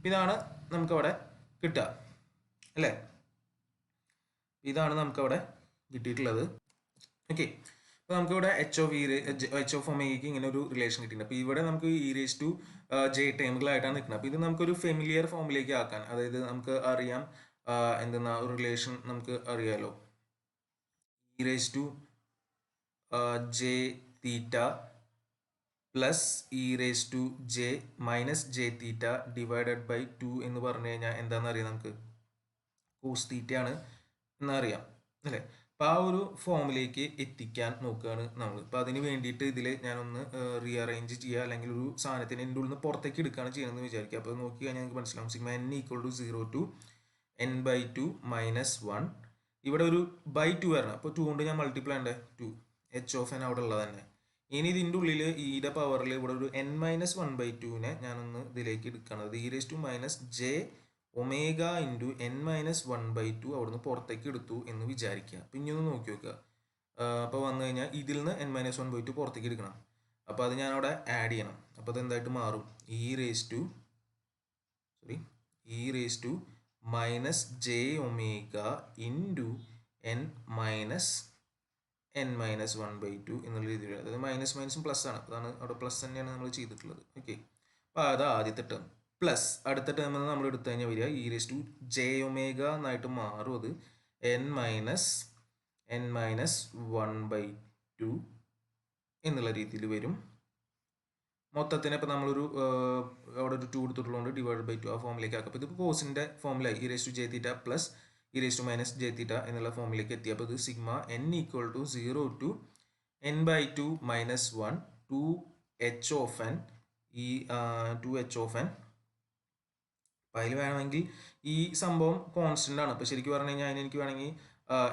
ഇതാണ് നമുക്കവിടെ കിട്ടുക അല്ലേ. ഇതാണ് നമുക്കവിടെ കിട്ടിയിട്ടുള്ളത്. ഓക്കെ, അപ്പോൾ നമുക്കിവിടെ എച്ച് ഓഫ് ഒമേഗയ്ക്ക് ഇങ്ങനെ ഒരു റിലേഷൻ കിട്ടിയിട്ടുണ്ട്. അപ്പോൾ ഇവിടെ നമുക്ക് ഇ റേസ് ടു ജെ ടേമുകളായിട്ടാണ് നിൽക്കുന്നത്. അപ്പോൾ ഇത് നമുക്കൊരു ഫെമിലിയർ ഫോമിലേക്ക് ആക്കാൻ, അതായത് നമുക്ക് അറിയാം എന്തെന്നാ ഒരു റിലേഷൻ നമുക്ക് അറിയാലോ, E raise to J theta plus E raise to J minus J theta divided by 2 എന്ന് പറഞ്ഞു കഴിഞ്ഞാൽ എന്താണെന്ന് അറിയാം നമുക്ക് കോസ് തീറ്റയാണ് എന്നറിയാം അല്ലേ. അപ്പോൾ ആ ഒരു ഫോമിലേക്ക് എത്തിക്കാൻ നോക്കുകയാണ് നമ്മൾ. അപ്പോൾ അതിന് വേണ്ടിയിട്ട് ഇതിൽ ഞാനൊന്ന് റീഅറേഞ്ച് ചെയ്യുക, അല്ലെങ്കിൽ ഒരു സാധനത്തിന് എൻ്റെ ഉള്ളിൽ നിന്ന് പുറത്തേക്ക് എടുക്കുകയാണ് ചെയ്യണമെന്ന് വിചാരിക്കുക. അപ്പോൾ നോക്കി കഴിഞ്ഞാൽ നിങ്ങൾക്ക് മനസ്സിലാവും sigma n equal to 0 to n/2 minus 1. ഇവിടെ ഒരു ബൈ 2 വരണം. അപ്പോൾ 2 കൊണ്ട് ഞാൻ മൾട്ടിപ്ലൈ ഉണ്ട് 2 h ഓഫ് n അവിടെ ഉള്ളത് തന്നെ. ഇനി ഇതിൻ്റെ ഉള്ളിൽ ഇയുടെ പവറിൽ ഇവിടെ ഒരു n-1/2നെ ഞാനൊന്ന് ഇതിലേക്ക് എടുക്കുകയാണ്. E raise to minus J omega into n-1/2 അവിടുന്ന് പുറത്തേക്ക് എടുത്തു എന്ന് വിചാരിക്കുക. അപ്പം ഇനി ഒന്ന് നോക്കി നോക്കുക. അപ്പോൾ വന്നു കഴിഞ്ഞാൽ ഇതിൽ നിന്ന് n-1/2 പുറത്തേക്ക് എടുക്കണം. അപ്പോൾ അത് ഞാൻ അവിടെ ആഡ് ചെയ്യണം. അപ്പോൾ അത് എന്തായിട്ട് മാറും? E raise to minus J omega into n-1/2 എന്നുള്ള രീതിയിൽ. അതായത് മൈനസ് മൈനസും പ്ലസ് ആണ്. അതാണ് അവിടെ പ്ലസ് തന്നെയാണ് നമ്മൾ ചെയ്തിട്ടുള്ളത്. ഓക്കെ, അപ്പോൾ അത് ആദ്യത്തെ ടേം. പ്ലസ് അടുത്ത ടേം എന്ന് നമ്മൾ എടുത്തു കഴിഞ്ഞാൽ വരിക E raise to J omega എന്നായിട്ട് മാറും. അത് n-1/2 എന്നുള്ള രീതിയിൽ വരും. മൊത്തത്തിന് ഇപ്പം നമ്മളൊരു അവിടെ ഒരു 2 എടുത്തിട്ടുള്ളതുകൊണ്ട് ഡിവൈഡ് ബൈ 2 ആ ഫോമിലേക്ക് ആക്കും. അപ്പോൾ ഇതിപ്പോൾ കോസിൻ്റെ ഫോമിലായി E raise to J theta plus E raise to minus J theta എന്നുള്ള ഫോമിലേക്ക് എത്തി. അപ്പോൾ ഇത് sigma n equal to 0 to n/2 minus 1 2h of n ഈ 2h ഓഫ് n. അപ്പോൾ അതിൽ വേണമെങ്കിൽ ഈ സംഭവം കോൺസ്റ്റൻ്റ് ആണ്. അപ്പോൾ ശരിക്കും പറഞ്ഞു കഴിഞ്ഞാൽ അതിന് എനിക്ക് വേണമെങ്കിൽ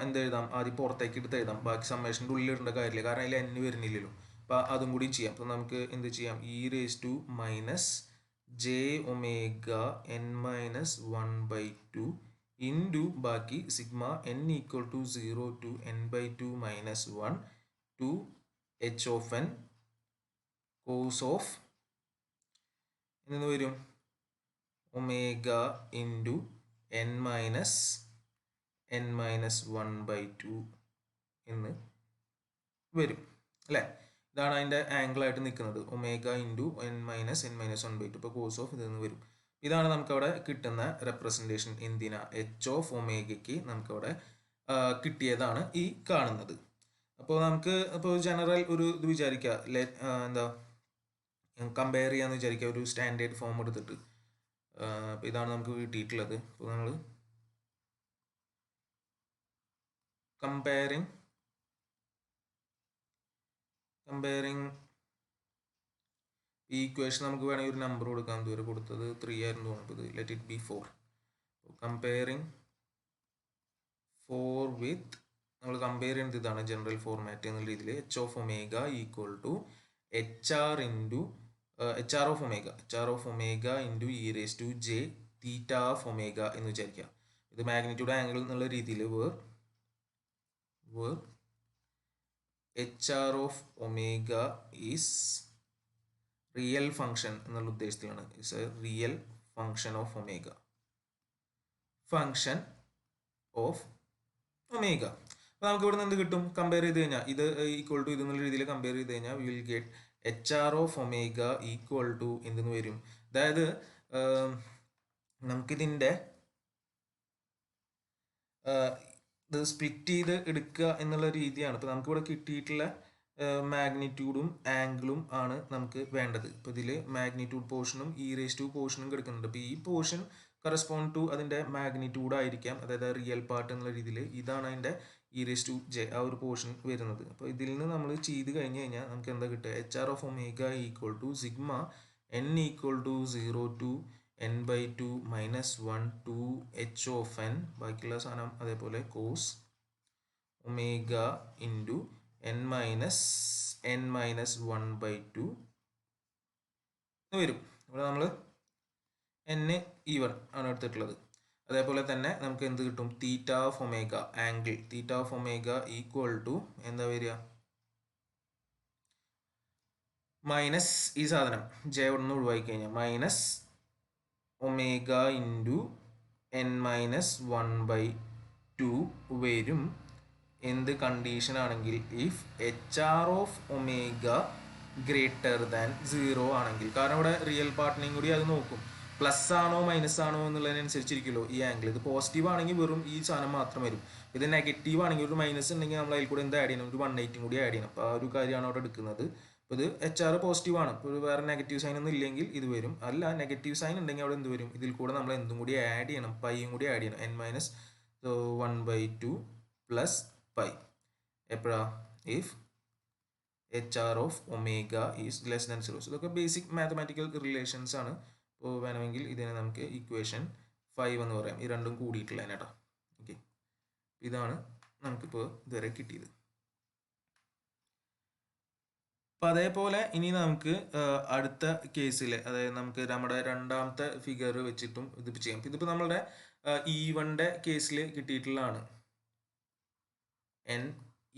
എന്തെഴുതാം, ആദ്യം പുറത്തേക്ക് എടുത്ത് എഴുതാം. ബാക്കി സമ്മേഷൻ്റെ ഉള്ളിൽ ഇടേണ്ട കാര്യമില്ല, കാരണം അതിൽ n വരുന്നില്ലല്ലോ. അപ്പോൾ അതും കൂടി ചെയ്യാം. അപ്പോൾ നമുക്ക് എന്ത് ചെയ്യാം? E raise to minus J omega n-1/2 into ബാക്കി sigma n equal to 0 to n/2 minus 1 2h of n cos of എന്ന് വരും ഒമേഗ ഇൻറ്റു n-1/2 എന്ന് വരും അല്ലേ. ഇതാണ് അതിൻ്റെ ആംഗിളായിട്ട് നിൽക്കുന്നത്, ഒമേഗ ഇൻറ്റു n-1/2. ഇപ്പോൾ കോസ് ഓഫ് ഇതെന്ന് വരും. ഇതാണ് നമുക്കവിടെ കിട്ടുന്ന റെപ്രസെൻറ്റേഷൻ. എന്തിനാ? എച്ച് ഓഫ് ഒമേഗയ്ക്ക് നമുക്കവിടെ കിട്ടിയതാണ് ഈ കാണുന്നത്. അപ്പോൾ നമുക്ക് ഇപ്പോൾ ജനറൽ ഒരു ഇത് വിചാരിക്കുക, എന്താ കമ്പയർ ചെയ്യാന്ന് വിചാരിക്കുക, ഒരു സ്റ്റാൻഡേർഡ് ഫോം എടുത്തിട്ട്. അപ്പോൾ ഇതാണ് നമുക്ക് കിട്ടിയിട്ടുള്ളത്. അപ്പോൾ നമ്മൾ കമ്പയറിങ് ഈ ഇക്വേഷൻ നമുക്ക് വേണമെങ്കിൽ ഒരു നമ്പർ കൊടുക്കാം. ഇതുവരെ കൊടുത്തത് 3 ആയിരുന്നു തോന്നുന്നു. അപ്പോൾ ഇത് let it be 4. Comparing 4 with, നമ്മൾ കമ്പയർ ചെയ്യുന്നത് ഇതാണ് ജനറൽ ഫോർമാറ്റ് എന്നുള്ള രീതിയിൽ. H of omega equal to HR of omega into E raise to J theta of omega എന്ന് വിചാരിക്കുക. ഇത് മാഗ്നിറ്റ്യൂഡ് ആംഗിൾ എന്നുള്ള രീതിയിൽ where HR of omega is real function എന്നുള്ള ഉദ്ദേശത്തിലാണ്. It's a real function of omega. അപ്പോൾ നമുക്ക് ഇവിടെ നിന്ന് എന്ത് കിട്ടും? കമ്പയർ ചെയ്ത് കഴിഞ്ഞാൽ ഇത് ഈക്വൽ ടു ഇതെന്നുള്ള രീതിയിൽ കമ്പയർ ചെയ്ത് കഴിഞ്ഞാൽ will get HR of omega equal to എന്തെന്ന് വരും? അതായത് നമുക്കിതിൻ്റെ ഇത് സ്പ്ലിറ്റ് ചെയ്ത് എടുക്കുക എന്നുള്ള രീതിയാണ്. ഇപ്പോൾ നമുക്കിവിടെ കിട്ടിയിട്ടുള്ള മാഗ്നിറ്റ്യൂഡും ആംഗിളും ആണ് നമുക്ക് വേണ്ടത്. ഇപ്പോൾ ഇതിൽ മാഗ്നിറ്റ്യൂഡ് പോർഷനും ഇ റേസ് ടു പോർഷനും കിടക്കുന്നുണ്ട്. അപ്പോൾ ഈ പോർഷൻ കറസ്പോണ്ട് ടു അതിൻ്റെ മാഗ്നിറ്റ്യൂഡ് ആയിരിക്കാം, അതായത് റിയൽ പാർട്ട് എന്നുള്ള രീതിയിൽ. ഇതാണ് അതിൻ്റെ ഇ റേസ് ടു ജെ ആ ഒരു പോർഷൻ വരുന്നത്. അപ്പോൾ ഇതിൽ നിന്ന് നമ്മൾ ചെയ്ത് കഴിഞ്ഞ് കഴിഞ്ഞാൽ നമുക്ക് എന്താ കിട്ടുക? HR of omega equal to sigma n equal to 0 to n/2 minus 1 2h of n, ബാക്കിയുള്ള സാധനം അതേപോലെ കോസ് ഒമേഗ ഇൻറ്റു n-1/2 വരും. ഇവിടെ നമ്മൾ n ആണ് എടുത്തിട്ടുള്ളത്. അതേപോലെ തന്നെ നമുക്ക് എന്ത് കിട്ടും? Theta of omega angle theta of omega equal to എന്താ വരിക? മൈനസ് ഈ സാധനം ജെ ഒന്ന് ഒഴിവാക്കി കഴിഞ്ഞാൽ മൈനസ് ഒമേഗ ഇൻറ്റു n-1/2 വരും. എന്ത് കണ്ടീഷൻ ആണെങ്കിൽ? If HR of omega greater than 0 ആണെങ്കിൽ. കാരണം ഇവിടെ റിയൽ പാർട്ടിനെയും കൂടി അത് നോക്കും. പ്ലസ് ആണോ മൈനസ് ആണോ എന്നുള്ളതിനനുസരിച്ചിരിക്കുമല്ലോ ഈ ആംഗിൾ. ഇത് പോസിറ്റീവ് ആണെങ്കിൽ വെറും ഈ സാധനം മാത്രം വരും. ഇത് നെഗറ്റീവ് ആണെങ്കിൽ ഒരു മൈനസ് ഉണ്ടെങ്കിൽ നമ്മൾ അതിൽ കൂടെ എന്ത് ആഡ് ചെയ്യണം, ഒരു 180 കൂടി ആഡ് ചെയ്യണം. അപ്പോൾ ആ ഒരു കാര്യമാണ് അവിടെ എടുക്കുന്നത്. അപ്പോൾ ഇത് HR പോസിറ്റീവ് ആണ്. ഇപ്പോൾ വേറെ നെഗറ്റീവ് സൈൻ ഒന്നും ഇല്ലെങ്കിൽ ഇത് വരും. അല്ല നെഗറ്റീവ് സൈൻ ഉണ്ടെങ്കിൽ അവിടെ എന്ത് വരും, ഇതിൽ കൂടെ നമ്മൾ എന്തും കൂടി ആഡ് ചെയ്യണം, പൈയും കൂടി ആഡ് ചെയ്യണം. n-1/2 പ്ലസ് പൈ എപ്പോഴാ, if HR of omega is less than 0. ഇതൊക്കെ ബേസിക് മാത്തമാറ്റിക്കൽ റിലേഷൻസ് ആണ്. അപ്പോൾ വേണമെങ്കിൽ ഇതിനെ നമുക്ക് ഇക്വേഷൻ 5 എന്ന് പറയാം. ഈ രണ്ടും കൂടിയിട്ടുള്ളതിന് കേട്ടോ. ഓക്കെ, ഇതാണ് നമുക്കിപ്പോൾ ഇതുവരെ കിട്ടിയത്. അപ്പം അതേപോലെ ഇനി നമുക്ക് അടുത്ത കേസിൽ, അതായത് നമുക്ക് നമ്മുടെ രണ്ടാമത്തെ ഫിഗർ വെച്ചിട്ടും ഇത് ചെയ്യാം. ഇതിപ്പോൾ നമ്മളുടെ E1ന്റെ കേസിൽ കിട്ടിയിട്ടുള്ളതാണ്.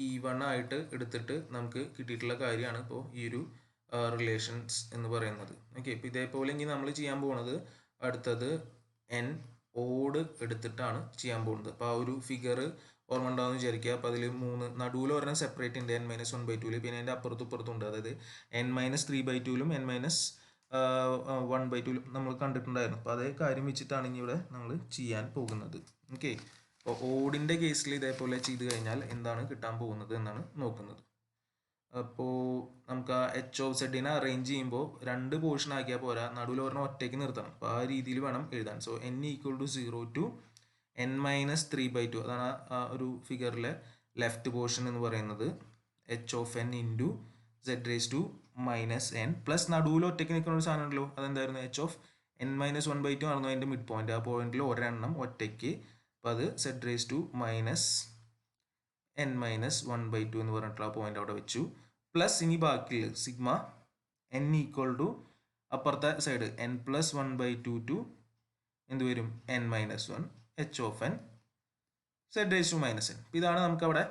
E1 ആയിട്ട് എടുത്തിട്ട് നമുക്ക് കിട്ടിയിട്ടുള്ള കാര്യമാണ് ഇപ്പോൾ ഈ ഒരു റിലേഷൻസ് എന്ന് പറയുന്നത്. ഓക്കെ, ഇപ്പം ഇതേപോലെ ഇനി നമ്മൾ ചെയ്യാൻ പോകുന്നത് അടുത്തത് n ഓഡ് എടുത്തിട്ടാണ് ചെയ്യാൻ പോകുന്നത്. അപ്പോൾ ആ ഒരു ഫിഗർ ഓർമ്മ ഉണ്ടാവുമെന്ന് വിചാരിക്കുക. അപ്പോൾ അതിൽ 3 നടുവിൽ ഒരെണ്ണം സെപ്പറേറ്റ് ഉണ്ട് n-1/2, പിന്നെ അതിൻ്റെ അപ്പുറത്തും ഇപ്പുറത്തും ഉണ്ട്. അതായത് n-3/2 n-1/2 നമ്മൾ കണ്ടിട്ടുണ്ടായിരുന്നു. അപ്പോൾ അതേ കാര്യം വെച്ചിട്ടാണ് ഇനി ഇവിടെ നമ്മൾ ചെയ്യാൻ പോകുന്നത്. ഓക്കെ, അപ്പോൾ ഓഡിൻ്റെ കേസിൽ ഇതേപോലെ ചെയ്ത് കഴിഞ്ഞാൽ എന്താണ് കിട്ടാൻ പോകുന്നത് എന്നാണ് നോക്കുന്നത്. അപ്പോൾ നമുക്ക് ആ h(z) അറേഞ്ച് ചെയ്യുമ്പോൾ 2 പോർഷൻ ആക്കിയാൽ പോരാ, നടുവിൽ ഒരെണ്ണം ഒറ്റയ്ക്ക് നിർത്തണം. അപ്പോൾ ആ രീതിയിൽ വേണം എഴുതാൻ. സോ n=0 to n-3/2, അതാണ് ആ ഒരു ഫിഗറിലെ ലെഫ്റ്റ് പോർഷൻ എന്ന് പറയുന്നത്. h(n) ഇൻറ്റു z⁻n പ്ലസ് നടുവിൽ ഒറ്റയ്ക്ക് നിൽക്കുന്ന ഒരു സാധനം ഉണ്ടല്ലോ, അതെന്തായിരുന്നു, h(n-1/2) ആയിരുന്നു അതിൻ്റെ മിഡ് പോയിന്റ്. ആ പോയിന്റിൽ ഒരെണ്ണം ഒറ്റയ്ക്ക്, അപ്പോൾ അത് z⁻n-1/2 എന്ന് പറഞ്ഞിട്ടുള്ള പോയിന്റ് അവിടെ വെച്ചു. പ്ലസ് ഇനി ബാക്കിയുള്ള സിഗ്മ n= അപ്പുറത്തെ സൈഡ് n+1/2 ടു എന്ത് വരും, n-1 h(n z⁻n). ഇതാണ് നമുക്ക് അവിടെ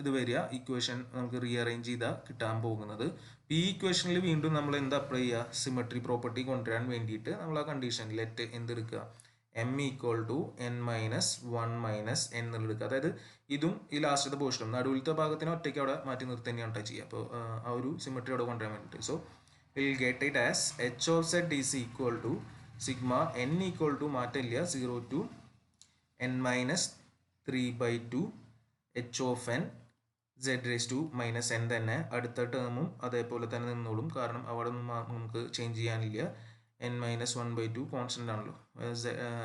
ഇത് വരിക. ഇക്വേഷൻ നമുക്ക് റീഅറേഞ്ച് ചെയ്താൽ കിട്ടാൻ പോകുന്നത്. ഈ ഇക്വേഷനിൽ വീണ്ടും നമ്മൾ എന്ത് അപ്ലൈ ചെയ്യുക, സിമെട്രി പ്രോപ്പർട്ടി കൊണ്ടുവരാൻ വേണ്ടിയിട്ട് നമ്മൾ ആ കണ്ടീഷൻ ലെറ്റ് എന്തെടുക്കുക, m=n-1 - n എന്നെടുക്കുക. അതായത് ഇതും ഈ ലാസ്റ്റത്തെ പോർഷനും നടുവിലത്തെ ഭാഗത്തിന് ഒറ്റയ്ക്ക് അവിടെ മാറ്റി നിർത്തി തന്നെയാണ് ചെയ്യുക. അപ്പോൾ ആ ഒരു സിമെട്രി അവിടെ കൊണ്ടുവരാൻ വേണ്ടിയിട്ട്. So will get it as h(z) is equal to sigma n= മാറ്റില്ല 0 to n-3/2 h(n z⁻n) തന്നെ. അടുത്ത ടേമും അതേപോലെ തന്നെ നിന്നോളും, കാരണം അവിടെ ഒന്നും നമുക്ക് ചേഞ്ച് ചെയ്യാനില്ല. n-1/2 കോൺസ്റ്റന്റ് ആണല്ലോ,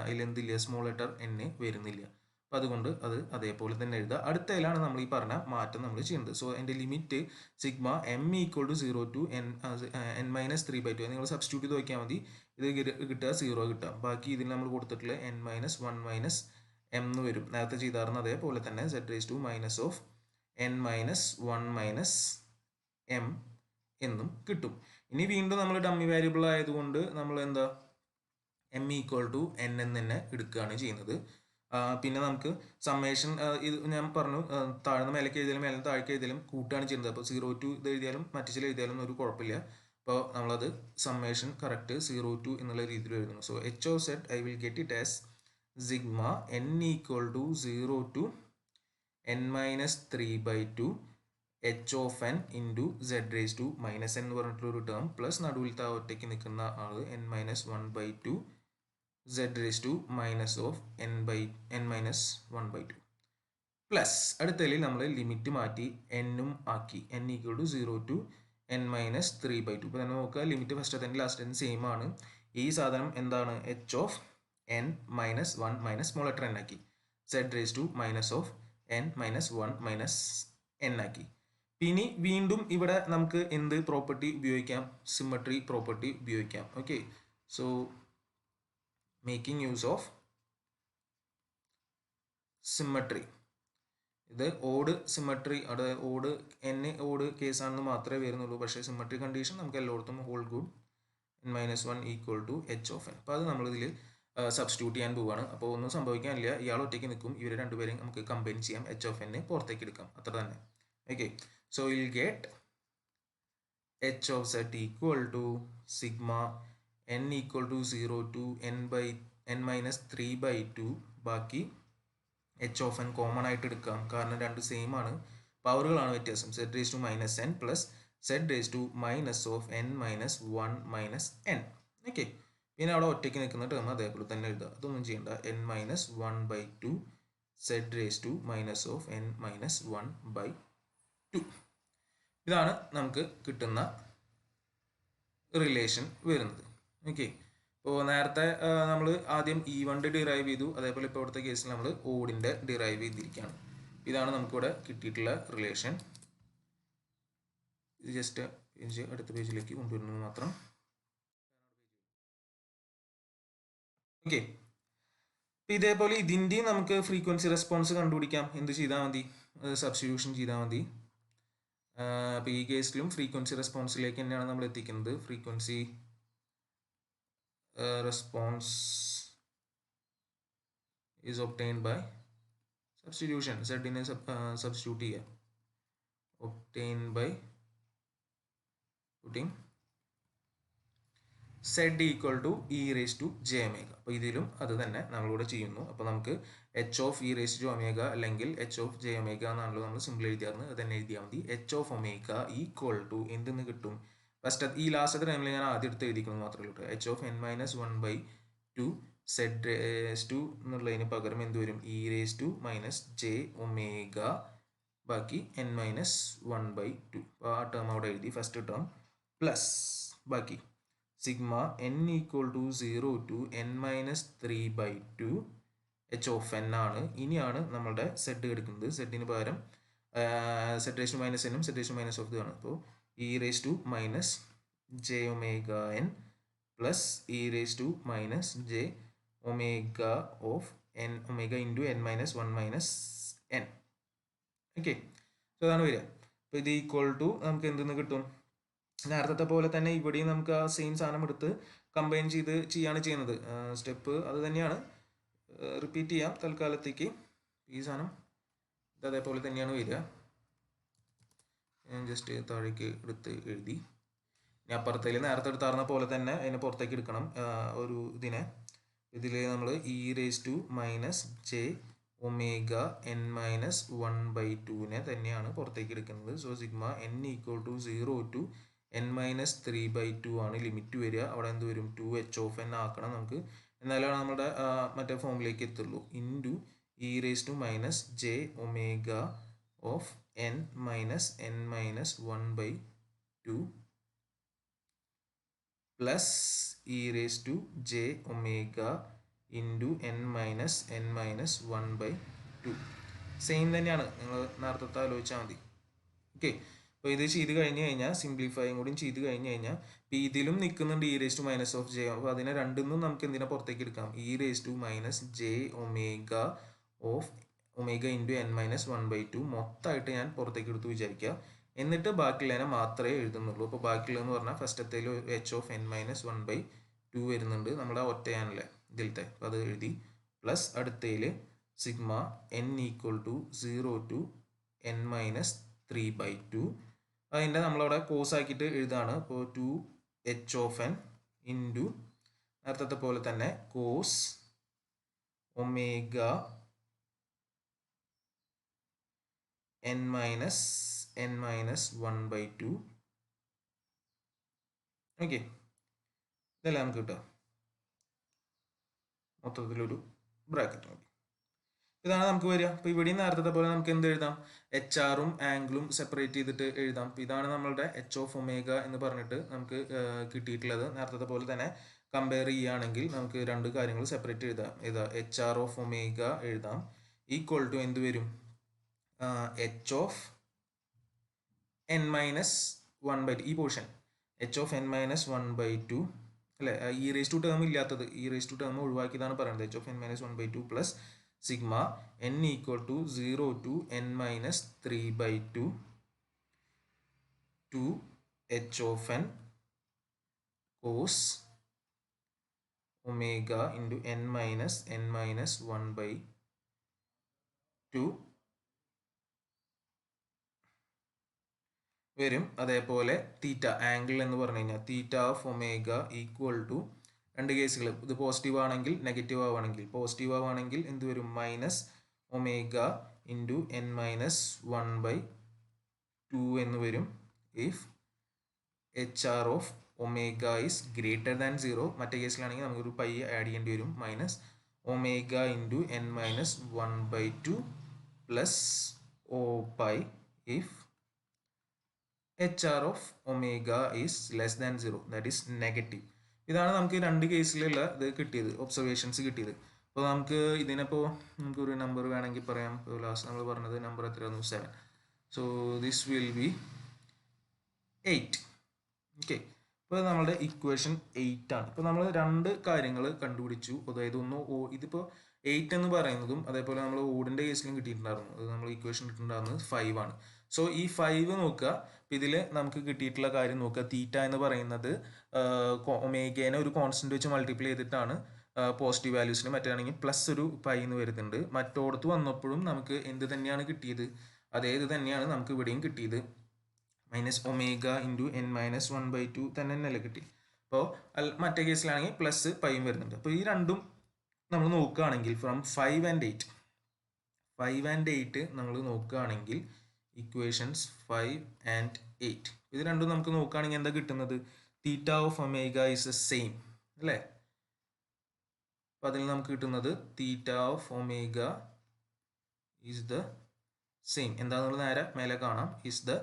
അതിലെന്തില്ല, സ്മോൾ ലെറ്റർ n വരുന്നില്ല. അപ്പം അതുകൊണ്ട് അത് അതേപോലെ തന്നെ എഴുതുക. അടുത്തതിലാണ് നമ്മൾ ഈ പറഞ്ഞ മാറ്റം നമ്മൾ ചെയ്യുന്നത്. സോ എൻ്റെ limit sigma m=0 to n-3/2 നിങ്ങൾ സബ്സ്റ്റിറ്റ്യൂട്ട് ചെയ്ത് നോക്കിയാൽ മതി. ഇത് കിട്ടുക 0 കിട്ടുക. ബാക്കി ഇതിൽ നമ്മൾ കൊടുത്തിട്ടുള്ള n-1 - m എന്ന് വരും. നേരത്തെ ചെയ്തായിരുന്നു അതേപോലെ തന്നെ z⁻n-1 - m എന്നും കിട്ടും. ഇനി വീണ്ടും നമ്മൾ ഡമ്മി വേരിയബിൾ ആയതുകൊണ്ട് നമ്മൾ എന്താ m=n എന്ന് തന്നെ എടുക്കുകയാണ് ചെയ്യുന്നത്. പിന്നെ നമുക്ക് സമ്മേഷൻ, ഇത് ഞാൻ പറഞ്ഞു, താഴ്ന്ന മേലേക്ക് എഴുതിയാലും മേലെ താഴേക്ക് എഴുതിയാലും കൂട്ടുകയാണ് ചെയ്യുന്നത്. അപ്പോൾ 0 to ഇത് എഴുതിയാലും മറ്റു ചില എഴുതിയാലും ഒരു കുഴപ്പമില്ല. അപ്പോൾ നമ്മളത് സമ്മേഷൻ കറക്റ്റ് 0 to എന്നുള്ള രീതിയിൽ എഴുതുന്നു. So h(z) I will get it as sigma n=0 to n-3/2 h(n) into z⁻n എന്ന് പറഞ്ഞിട്ടുള്ളൊരു ടേം പ്ലസ് നടുവിലത്തെ ഒറ്റയ്ക്ക് നിൽക്കുന്ന ആൾ n-1/2 z⁻n-1/2 പ്ലസ് അടുത്തതിൽ നമ്മൾ ലിമിറ്റ് മാറ്റി n-ഉം ആക്കി, n=0 to n-3/2. ഇപ്പോൾ തന്നെ നോക്കുക, ലിമിറ്റ് ഫസ്റ്റ് തന്നെ ലാസ്റ്റ് തന്നെ സെയിം ആണ്. ഈ സാധനം എന്താണ്, h(n-1 - സ്മോൾ ലെറ്റർ n ആക്കി, z⁻n-1 - n ആക്കി. പിന്നെ വീണ്ടും ഇവിടെ നമുക്ക് എന്ത് പ്രോപ്പർട്ടി ഉപയോഗിക്കാം, സിമെട്രി പ്രോപ്പർട്ടി ഉപയോഗിക്കാം. Okay, so making use of symmetry. ഇത് ഓഡ് സിമെട്രി, അവിടെ ഓഡ് ഓഡ് കേസാണെന്ന് മാത്രമേ വരുന്നുള്ളൂ. പക്ഷേ സിമെട്രി കണ്ടീഷൻ നമുക്ക് എല്ലായിടത്തും ഹോൾ ഗുഡ് n-1 = h(n). അപ്പോൾ അത് നമ്മളിതിൽ സബ്സ്റ്റിറ്റ്യൂട്ട് ചെയ്യാൻ പോവുകയാണ്. അപ്പോൾ ഒന്നും സംഭവിക്കാനില്ല, ഇയാൾ ഒറ്റയ്ക്ക് നിൽക്കും, ഇവർ രണ്ടുപേരെയും നമുക്ക് കമ്പൈൻ ചെയ്യാം, h(n) പുറത്തേക്ക് എടുക്കാം, അത്ര തന്നെ. Okay, so will get h(z) = sigma n=0 to n-3/2 ബാക്കി h(n) കോമൺ ആയിട്ട് എടുക്കാം, കാരണം രണ്ട് സെയിം ആണ്, പവറുകളാണ് വ്യത്യാസം. z⁻n plus z⁻n - n - 1 - n. Okay, പിന്നെ അവിടെ ഒറ്റയ്ക്ക് നിൽക്കുന്ന ടേം അതേപോലെ തന്നെ എഴുതുക, അതൊന്നും ചെയ്യേണ്ട. n-1/2 z⁻2 minus of n-1/2. ഇതാണ് നമുക്ക് കിട്ടുന്ന റിലേഷൻ വരുന്നത്. ഓക്കെ, ഇപ്പോൾ നേരത്തെ നമ്മൾ ആദ്യം E1 ഡിറൈവ് ചെയ്തു, അതേപോലെ ഇപ്പോൾ ഇവിടുത്തെ കേസിൽ നമ്മൾ ഓഡിൻ്റെ ഡിറൈവ് ചെയ്തിരിക്കുകയാണ്. ഇതാണ് നമുക്കിവിടെ കിട്ടിയിട്ടുള്ള റിലേഷൻ. ഇത് ജസ്റ്റ് അടുത്ത പേജിലേക്ക് കൊണ്ടുവരുന്നത് മാത്രം. ഓക്കെ, ഇതേപോലെ ഇതിൻ്റെയും നമുക്ക് ഫ്രീക്വൻസി റെസ്പോൺസ് കണ്ടുപിടിക്കാം. എന്ത് ചെയ്താൽ മതി? സബ്സ്റ്റിറ്റ്യൂഷൻ ചെയ്താൽ മതി. അപ്പോൾ ഈ കേസിലും ഫ്രീക്വൻസി റെസ്പോൺസിലേക്ക് തന്നെയാണ് നമ്മൾ എത്തിക്കുന്നത്. Frequency response is obtained by substitution. സെഡിനെ സബ്സ്റ്റിറ്റ്യൂട്ട് ചെയ്യുക. Obtained by putting z equal to e⁻j⍵. അപ്പോൾ ഇതിലും അത് തന്നെ നമ്മളിവിടെ ചെയ്യുന്നു. അപ്പോൾ നമുക്ക് h(e⁻j⍵) അല്ലെങ്കിൽ h(j⍵) എന്നാണല്ലോ നമ്മൾ സിമ്പിൾ എഴുതിയായിരുന്നു. അത് തന്നെ എഴുതിയാൽ മതി. h(ω) ഈക്വൽ ടു എന്തെന്ന് കിട്ടും? ഫസ്റ്റ് ഈ ലാസ്റ്റത്തെ ടൈമിൽ ഞാൻ ആദ്യം എടുത്ത് എഴുതിക്കുന്നത് മാത്രമേ ഉള്ളൂ. h(n-1/2) z⁻2 എന്നുള്ളതിന് പകരം എന്ത് വരും? e⁻j⍵, ബാക്കി n-1/2. അപ്പോൾ ആ ടേം അവിടെ എഴുതി, ഫസ്റ്റ് ടേം പ്ലസ് ബാക്കി sigma n equal to 0 to n-3/2 h(n) ആണ്. ഇനിയാണ് നമ്മളുടെ സെഡ് എടുക്കുന്നത്. സെഡിന് പകരം z⁻n ഉം z⁻(n) ആണ്. അപ്പോൾ e⁻j⍵n plus e⁻j⍵ of n into n-1 - n. Okay, so അതാണ് വരിക. അപ്പോൾ ഇത് ഈക്വൽ ടു നമുക്ക് എന്തെന്ന് കിട്ടും? നേരത്തെ പോലെ തന്നെ ഇവിടെയും നമുക്ക് ആ സെയിം സാധനം എടുത്ത് കമ്പൈൻ ചെയ്യാണ് ചെയ്യുന്നത്. സ്റ്റെപ്പ് അത് തന്നെയാണ്, റിപ്പീറ്റ് ചെയ്യാം തൽക്കാലത്തേക്ക്. ഈ സാധനം ഇത് അതേപോലെ തന്നെയാണ് വരിക. ഞാൻ ജസ്റ്റ് താഴേക്ക് എടുത്ത് എഴുതി. ഇനി അപ്പുറത്തേൽ നേരത്തെ എടുത്താർന്ന പോലെ തന്നെ അതിനെ പുറത്തേക്ക് എടുക്കണം. ഒരു ഇതിൽ നമ്മൾ e⁻j⍵n-1/2 തന്നെയാണ് പുറത്തേക്ക് എടുക്കുന്നത്. So sigma n equal to 0 to n-3/2 ആണ് ലിമിറ്റ് വരിക. അവിടെ എന്ത് വരും? 2h(n) ആക്കണം നമുക്ക്, എന്നാലാണ് നമ്മുടെ മറ്റേ ഫോമിലേക്ക് എത്തുള്ളൂ. Into e⁻j⍵ of n-1/2 plus e⁻j⍵ into n-1/2. Same തന്നെയാണ്, നിങ്ങൾ നേരത്തെ ആലോചിച്ചാൽ മതി. ഓക്കെ, അപ്പോൾ ഇത് ചെയ്ത് കഴിഞ്ഞ് കഴിഞ്ഞാൽ സിംപ്ലിഫൈയും കൂടി ചെയ്ത് കഴിഞ്ഞ് കഴിഞ്ഞാൽ ഇപ്പോൾ ഇതിലും നിൽക്കുന്നുണ്ട് e⁻j. അപ്പോൾ അതിനെ രണ്ടിന്നും നമുക്ക് എന്തിനാ പുറത്തേക്ക് എടുക്കാം? e⁻j⍵ ഓഫ് ഇൻറ്റു n-1/2 മൊത്തമായിട്ട് ഞാൻ പുറത്തേക്ക് എടുത്ത് വിചാരിക്കുക. എന്നിട്ട് ബാക്കിയുള്ളതിനെ മാത്രമേ എഴുതുന്നുള്ളൂ. അപ്പോൾ ബാക്കിയുള്ളതെന്ന് പറഞ്ഞാൽ ഫസ്റ്റത്തേൽ h(n-1/2) വരുന്നുണ്ട് നമ്മുടെ ഒറ്റയാണല്ലേ ഇതിലത്തെ, അപ്പോൾ അത് എഴുതി. പ്ലസ് അടുത്തതിൽ sigma n equal to 0 to n-3/2. അതിൻ്റെ നമ്മളവിടെ കോസ് ആക്കിയിട്ട് എഴുതാണ്. അപ്പോൾ 2h(n) ഇൻറ്റു നേരത്തെ പോലെ തന്നെ കോസ് ഒമേഗ n-1/2. ഓക്കെ, ഇതെല്ലാം നമുക്ക് കിട്ടുക. മൊത്തത്തിലൊരു ബ്രാക്കറ്റ് മതി. ഇതാണ് നമുക്ക് വരിക. അപ്പോൾ ഇവിടെയും നേരത്തെ പോലെ നമുക്ക് എന്ത് എഴുതാം? HR-ഉം ആംഗിളും സെപ്പറേറ്റ് ചെയ്തിട്ട് എഴുതാം. അപ്പോൾ ഇതാണ് നമ്മളുടെ h(ω) എന്ന് പറഞ്ഞിട്ട് നമുക്ക് കിട്ടിയിട്ടുള്ളത്. നേരത്തെ പോലെ തന്നെ കമ്പയർ ചെയ്യുകയാണെങ്കിൽ നമുക്ക് രണ്ട് കാര്യങ്ങൾ സെപ്പറേറ്റ് എഴുതാം. HR(ω) എഴുതാം. ഈക്വൽ ടു എന്ത് വരും? h(n-1/2) ഈ പോർഷൻ h(n-1/2) അല്ലെ, e⁻ ടേം ഇല്ലാത്തത്, e⁻ ടേം ഒഴിവാക്കിയതാണ് പറയുന്നത്. h(n-1/2) plus sigma n equal to 0 to n-3/2 2h(n) cos omega into n-1/2 വരും. അതേപോലെ തീറ്റ ആംഗിൾ എന്ന് പറഞ്ഞു കഴിഞ്ഞാൽ θ(ω) ഈക്വൽ ടു രണ്ട് കേസുകൾ, ഇത് പോസിറ്റീവ് ആണെങ്കിൽ നെഗറ്റീവ് ആവുകയാണെങ്കിൽ, പോസിറ്റീവ് ആവുകയാണെങ്കിൽ എന്ത് വരും? -ω ഇൻറ്റു n-1/2 എന്ന് വരും. If HR(ω) omega is greater than 0. മറ്റേ കേസിലാണെങ്കിൽ നമുക്കൊരു പൈ ആഡ് ചെയ്യേണ്ടി വരും. Minus omega into N minus 1/2 plus O pi if HR of omega is less than 0, that is negative. ഇതാണ് നമുക്ക് രണ്ട് കേസിലുള്ള ഇത് കിട്ടിയത്, ഒബ്സർവേഷൻസ് കിട്ടിയത്. അപ്പോൾ നമുക്ക് ഇതിനിപ്പോൾ നമുക്കൊരു നമ്പർ വേണമെങ്കിൽ പറയാം. ഇപ്പോൾ ലാസ്റ്റ് നമ്മൾ പറഞ്ഞത് നമ്പർ എത്രയായിരുന്നു? 7. So this will be 8. Okay, ഇപ്പോൾ നമ്മുടെ ഇക്വേഷൻ 8 ആണ്. ഇപ്പോൾ നമ്മൾ രണ്ട് കാര്യങ്ങൾ കണ്ടുപിടിച്ചു. അതായത് ഒന്ന് ഇതിപ്പോൾ 8 എന്ന് പറയുന്നതും അതേപോലെ നമ്മൾ ഓടിൻ്റെ കേസിലും കിട്ടിയിട്ടുണ്ടായിരുന്നു. അത് നമ്മൾ ഇക്വേഷൻ കിട്ടിയിട്ടുണ്ടായിരുന്നത് 5 ആണ്. സോ ഈ 5 നോക്കുക. ഇതിൽ നമുക്ക് കിട്ടിയിട്ടുള്ള കാര്യം നോക്കുക. തീറ്റ എന്ന് പറയുന്നത് ഒമേഗേനെ ഒരു കോൺസ്റ്റന്റ് വെച്ച് മൾട്ടിപ്ലൈ ചെയ്തിട്ടാണ് പോസിറ്റീവ് വാല്യൂസിന്, മറ്റാണെങ്കിൽ പ്ലസ് ഒരു പൈ എന്ന് വരുന്നുണ്ട്. മറ്റോടത്ത് വന്നപ്പോഴും നമുക്ക് എന്ത് തന്നെയാണ് കിട്ടിയത്? അതേ ഇത് തന്നെയാണ് നമുക്ക് ഇവിടെയും കിട്ടിയത്. Minus omega into N minus 1/2 തന്നെയല്ലേ കിട്ടി. അപ്പോൾ മറ്റേ കേസിലാണെങ്കിൽ പ്ലസ് പൈയും വരുന്നുണ്ട്. അപ്പോൾ ഈ രണ്ടും നമ്മൾ നോക്കുകയാണെങ്കിൽ ഫ്രം 5 and 8 നമ്മൾ നോക്കുകയാണെങ്കിൽ ഇക്വേഷൻസ് 5 and 8 ഇത് രണ്ടും നമുക്ക് നോക്കുകയാണെങ്കിൽ എന്താ കിട്ടുന്നത്? തീറ്റ of omega is the same അല്ലേ? അപ്പോൾ അതിൽ നമുക്ക് കിട്ടുന്നത് തീറ്റ of omega is the same. എന്താണെന്നുള്ളത് നേരെ മേലെ കാണാം. Is the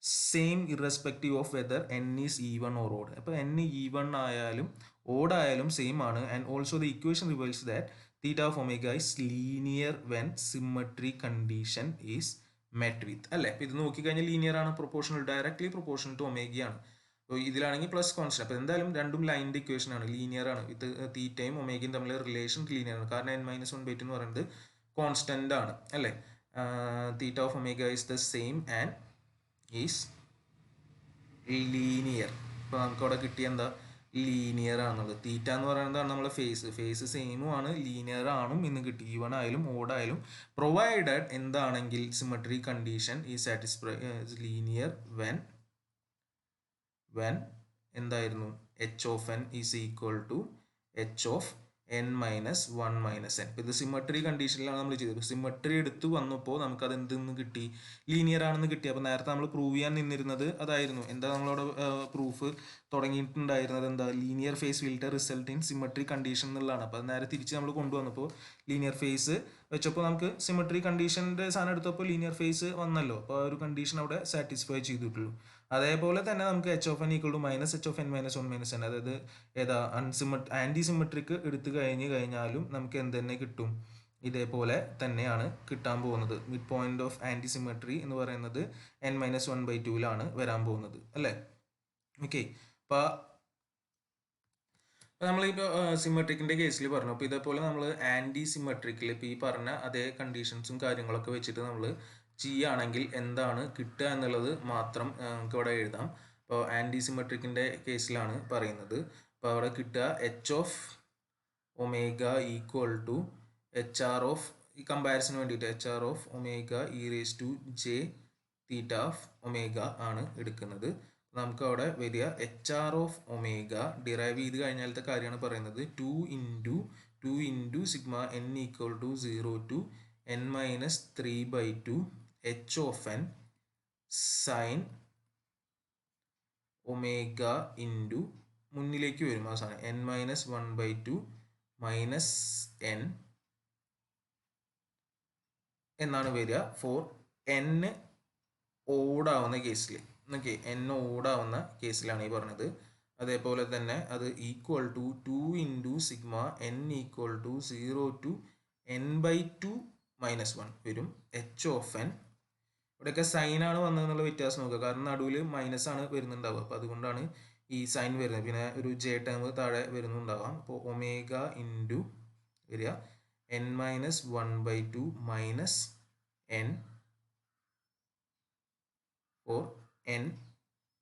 same irrespective of whether N is even or odd. അപ്പോൾ എൻ ഈവൺ ആയാലും ഓഡ് ആയാലും സെയിം ആണ്. And also the equation reverse that theta of omega is linear when symmetry condition is met വിത്ത് അല്ലേ? അപ്പോൾ ഇത് നോക്കിക്കഴിഞ്ഞാൽ linear ആണ്, proportional, directly proportional to ഒമേഗയാണ്. അപ്പോൾ ഇതിലാണെങ്കിൽ പ്ലസ് കോൺസ്റ്റന്റ്. അപ്പോൾ എന്തായാലും രണ്ടും ലൈനിൻ്റെ ഇക്വേഷൻ ആണ്, ലീനിയർ ആണ്. ഇത് തീറ്റയും ഒമേഗയും തമ്മിലുള്ള റിലേഷൻ ലീനിയർ ആണ്. കാരണം n മൈനസ് 1/2 എന്ന് പറയുന്നത് കോൺസ്റ്റന്റ് ആണ് അല്ലേ? തീറ്റ of omega is the same and is linear. ഇപ്പോൾ നമുക്ക് അവിടെ കിട്ടിയ എന്താ? ലീനിയർ ആണെന്നുള്ളത്. തീറ്റ എന്ന് പറയുന്നതാണ് നമ്മളെ ഫേസ് സെയിമും ആണ്, ലീനിയർ ആണും ഇന്ന് കിട്ടി. ഈവൺ ആയാലും ഓഡ് ആയാലും പ്രൊവൈഡഡ് എന്താണെങ്കിൽ സിമട്രി കണ്ടീഷൻ ഈ സാറ്റിസ്ഫൈ ലീനിയർ വെൻ എന്തായിരുന്നു? H of N is equal to H of n minus 1 minus n. ഇത് സിമട്രി കണ്ടീഷനിലാണ് നമ്മൾ ചെയ്തത്. സിമട്രി എടുത്ത് വന്നപ്പോൾ നമുക്കത് എന്തെന്ന് കിട്ടി? ലീനിയർ ആണെന്ന് കിട്ടി. അപ്പോൾ നേരത്തെ നമ്മൾ പ്രൂവ് ചെയ്യാൻ നിന്നിരുന്നത് അതായിരുന്നു. എന്താ നമ്മളവിടെ പ്രൂഫ് തുടങ്ങിയിട്ടുണ്ടായിരുന്നത്? എന്താ? Linear face filter result in symmetry condition എന്നുള്ളതാണ്. അപ്പോൾ അത് നേരെ തിരിച്ച് നമ്മൾ കൊണ്ടുവന്നപ്പോൾ ലീനിയർ ഫേസ് വെച്ചപ്പോൾ നമുക്ക് സിമട്രി കണ്ടീഷൻ്റെ സാധനം എടുത്തപ്പോൾ ലീനിയർ ഫേസ് വന്നല്ലോ. അപ്പോൾ ആ ഒരു കണ്ടീഷൻ അവിടെ സാറ്റിസ്ഫൈ ചെയ്തിട്ടുള്ളൂ. അതേപോലെ തന്നെ നമുക്ക് H of N equal to minus H of N minus 1 minus N, അതായത് ഏതാ ആൻറ്റി സിമെട്രിക്ക് എടുത്തു കഴിഞ്ഞാലും നമുക്ക് എന്ത് തന്നെ കിട്ടും? ഇതേപോലെ തന്നെയാണ് കിട്ടാൻ പോകുന്നത്. Mid point of anti symmetry എന്ന് പറയുന്നത് n മൈനസ് 1/2 വരാൻ പോകുന്നത് അല്ലേ? ഓക്കെ, അപ്പോൾ നമ്മളിപ്പോൾ സിമെട്രിക്കിൻ്റെ കേസിൽ പറഞ്ഞു. അപ്പോൾ ഇതേപോലെ നമ്മൾ ആൻറ്റി സിമെട്രിക്കിൽ ഇപ്പോൾ ഈ പറഞ്ഞ അതേ കണ്ടീഷൻസും കാര്യങ്ങളൊക്കെ വെച്ചിട്ട് നമ്മൾ ചെയ്യുകയാണെങ്കിൽ എന്താണ് കിട്ടുക എന്നുള്ളത് മാത്രം നമുക്ക് ഇവിടെ എഴുതാം. അപ്പോൾ ആൻറ്റി സിമെട്രിക്കിൻ്റെ കേസിലാണ് പറയുന്നത്. അപ്പോൾ അവിടെ കിട്ടുക H of omega equal to H R of, ഈ കമ്പാരിസന് വേണ്ടിയിട്ട് H R of omega E raise to J theta of omega ആണ് എടുക്കുന്നത്. നമുക്ക് അവിടെ വരിക H R of omega derive ചെയ്ത് കഴിഞ്ഞാലത്തെ കാര്യമാണ് പറയുന്നത്. 2 into sigma N equal to 0 to n minus 3/2 H of N sine omega into മുന്നിലേക്ക് വരും ആ സാധനം n മൈനസ് 1/2 മൈനസ് n എന്നാണ് വരിക ഫോർ n ഓടാവുന്ന കേസിൽ. ഓക്കെ, n ഓടാവുന്ന കേസിലാണ് ഈ പറഞ്ഞത്. അതേപോലെ തന്നെ അത് equal to 2 into sigma n equal to 0 to n/2 minus 1 വരും എച്ച് ഓഫ് എൻ. ഇവിടെയൊക്കെ സൈനാണ് വന്നതെന്നുള്ള വ്യത്യാസം നോക്കുക. കാരണം നടുവിൽ മൈനസ് ആണ് വരുന്നുണ്ടാവുക. അപ്പോൾ അതുകൊണ്ടാണ് ഈ സൈൻ വരുന്നത്. പിന്നെ ഒരു ജെ ടേം താഴെ വരുന്നുണ്ടാവാം. അപ്പോൾ ഒമേഗ ഇൻറ്റു വരിക n minus 1/2 minus n for n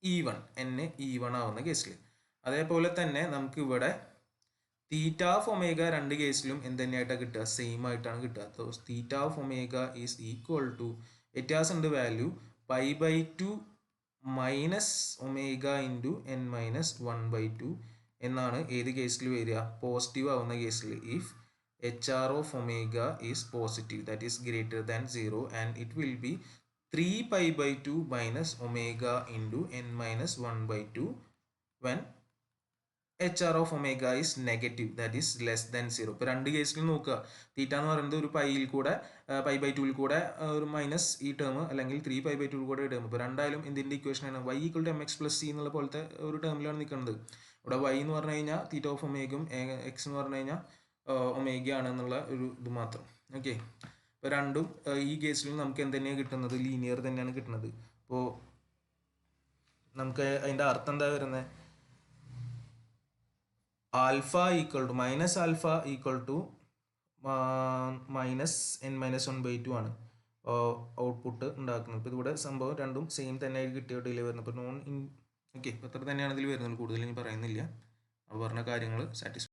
even, n even ആവുന്ന കേസിൽ. അതേപോലെ തന്നെ നമുക്ക് ഇവിടെ തീറ്റ ഓഫ് ഒമേഗ രണ്ട് കേസിലും എന്ത് തന്നെയായിട്ടാണ് കിട്ടുക? സെയിം ആയിട്ടാണ് കിട്ടുക. So theta of omega is equal to, വ്യത്യാസമുണ്ട് value, π/2 minus omega into n minus 1/2 എന്നാണ് ഏത് കേസിൽ വരിക? പോസിറ്റീവ് ആവുന്ന കേസിൽ. If H R of omega is positive, that is greater than 0 and it will be 3π/2 minus omega into n minus 1/2 when H R of omega is negative, that is less than 0. ഇപ്പോൾ രണ്ട് കേസിലും നോക്കുക, തീറ്റ എന്ന് പറയുന്നത് ഒരു പൈയിൽ കൂടെ π/2 കൂടെ ഒരു മൈനസ് ഈ ടേം അല്ലെങ്കിൽ 3π/2 കൂടെ ടേം. ഇപ്പോൾ രണ്ടായാലും ഇതിൻ്റെ ഇക്വേഷനാണ് y = mx + c എന്നുള്ള പോലത്തെ ഒരു ടേമിലാണ് നിൽക്കുന്നത്. ഇവിടെ y എന്ന് പറഞ്ഞു കഴിഞ്ഞാൽ തീറ്റ ഓഫ് ഒമേഗയും എക്സ് എന്ന് പറഞ്ഞു കഴിഞ്ഞാൽ ഒമേഗയാണ് എന്നുള്ള ഒരു ഇത് മാത്രം. ഓക്കെ, ഇപ്പോൾ രണ്ടും ഈ കേസിലും നമുക്ക് എന്ത് തന്നെയാണ് കിട്ടുന്നത്? ലീനിയർ തന്നെയാണ് കിട്ടുന്നത്. അപ്പോൾ നമുക്ക് അതിൻ്റെ അർത്ഥം എന്താ വരുന്നത്? Alpha equal to minus alpha equal to -n-1/2 ആണ് ഔട്ട്പുട്ട് ഉണ്ടാക്കുന്നത്. ഇപ്പോൾ ഇവിടെ സംഭവം രണ്ടും സെയിം തന്നെ ആയിട്ട് കിട്ടിയിട്ടില്ല വരുന്നത്. ഇപ്പോൾ ഓക്കെ, ഇപ്പോൾ ഇത്ര തന്നെയാണ് ഇതിൽ വരുന്നത്, കൂടുതൽ ഇനി പറയുന്നില്ല. അപ്പോൾ പറഞ്ഞ കാര്യങ്ങൾ സാറ്റിസ്ഫൈ.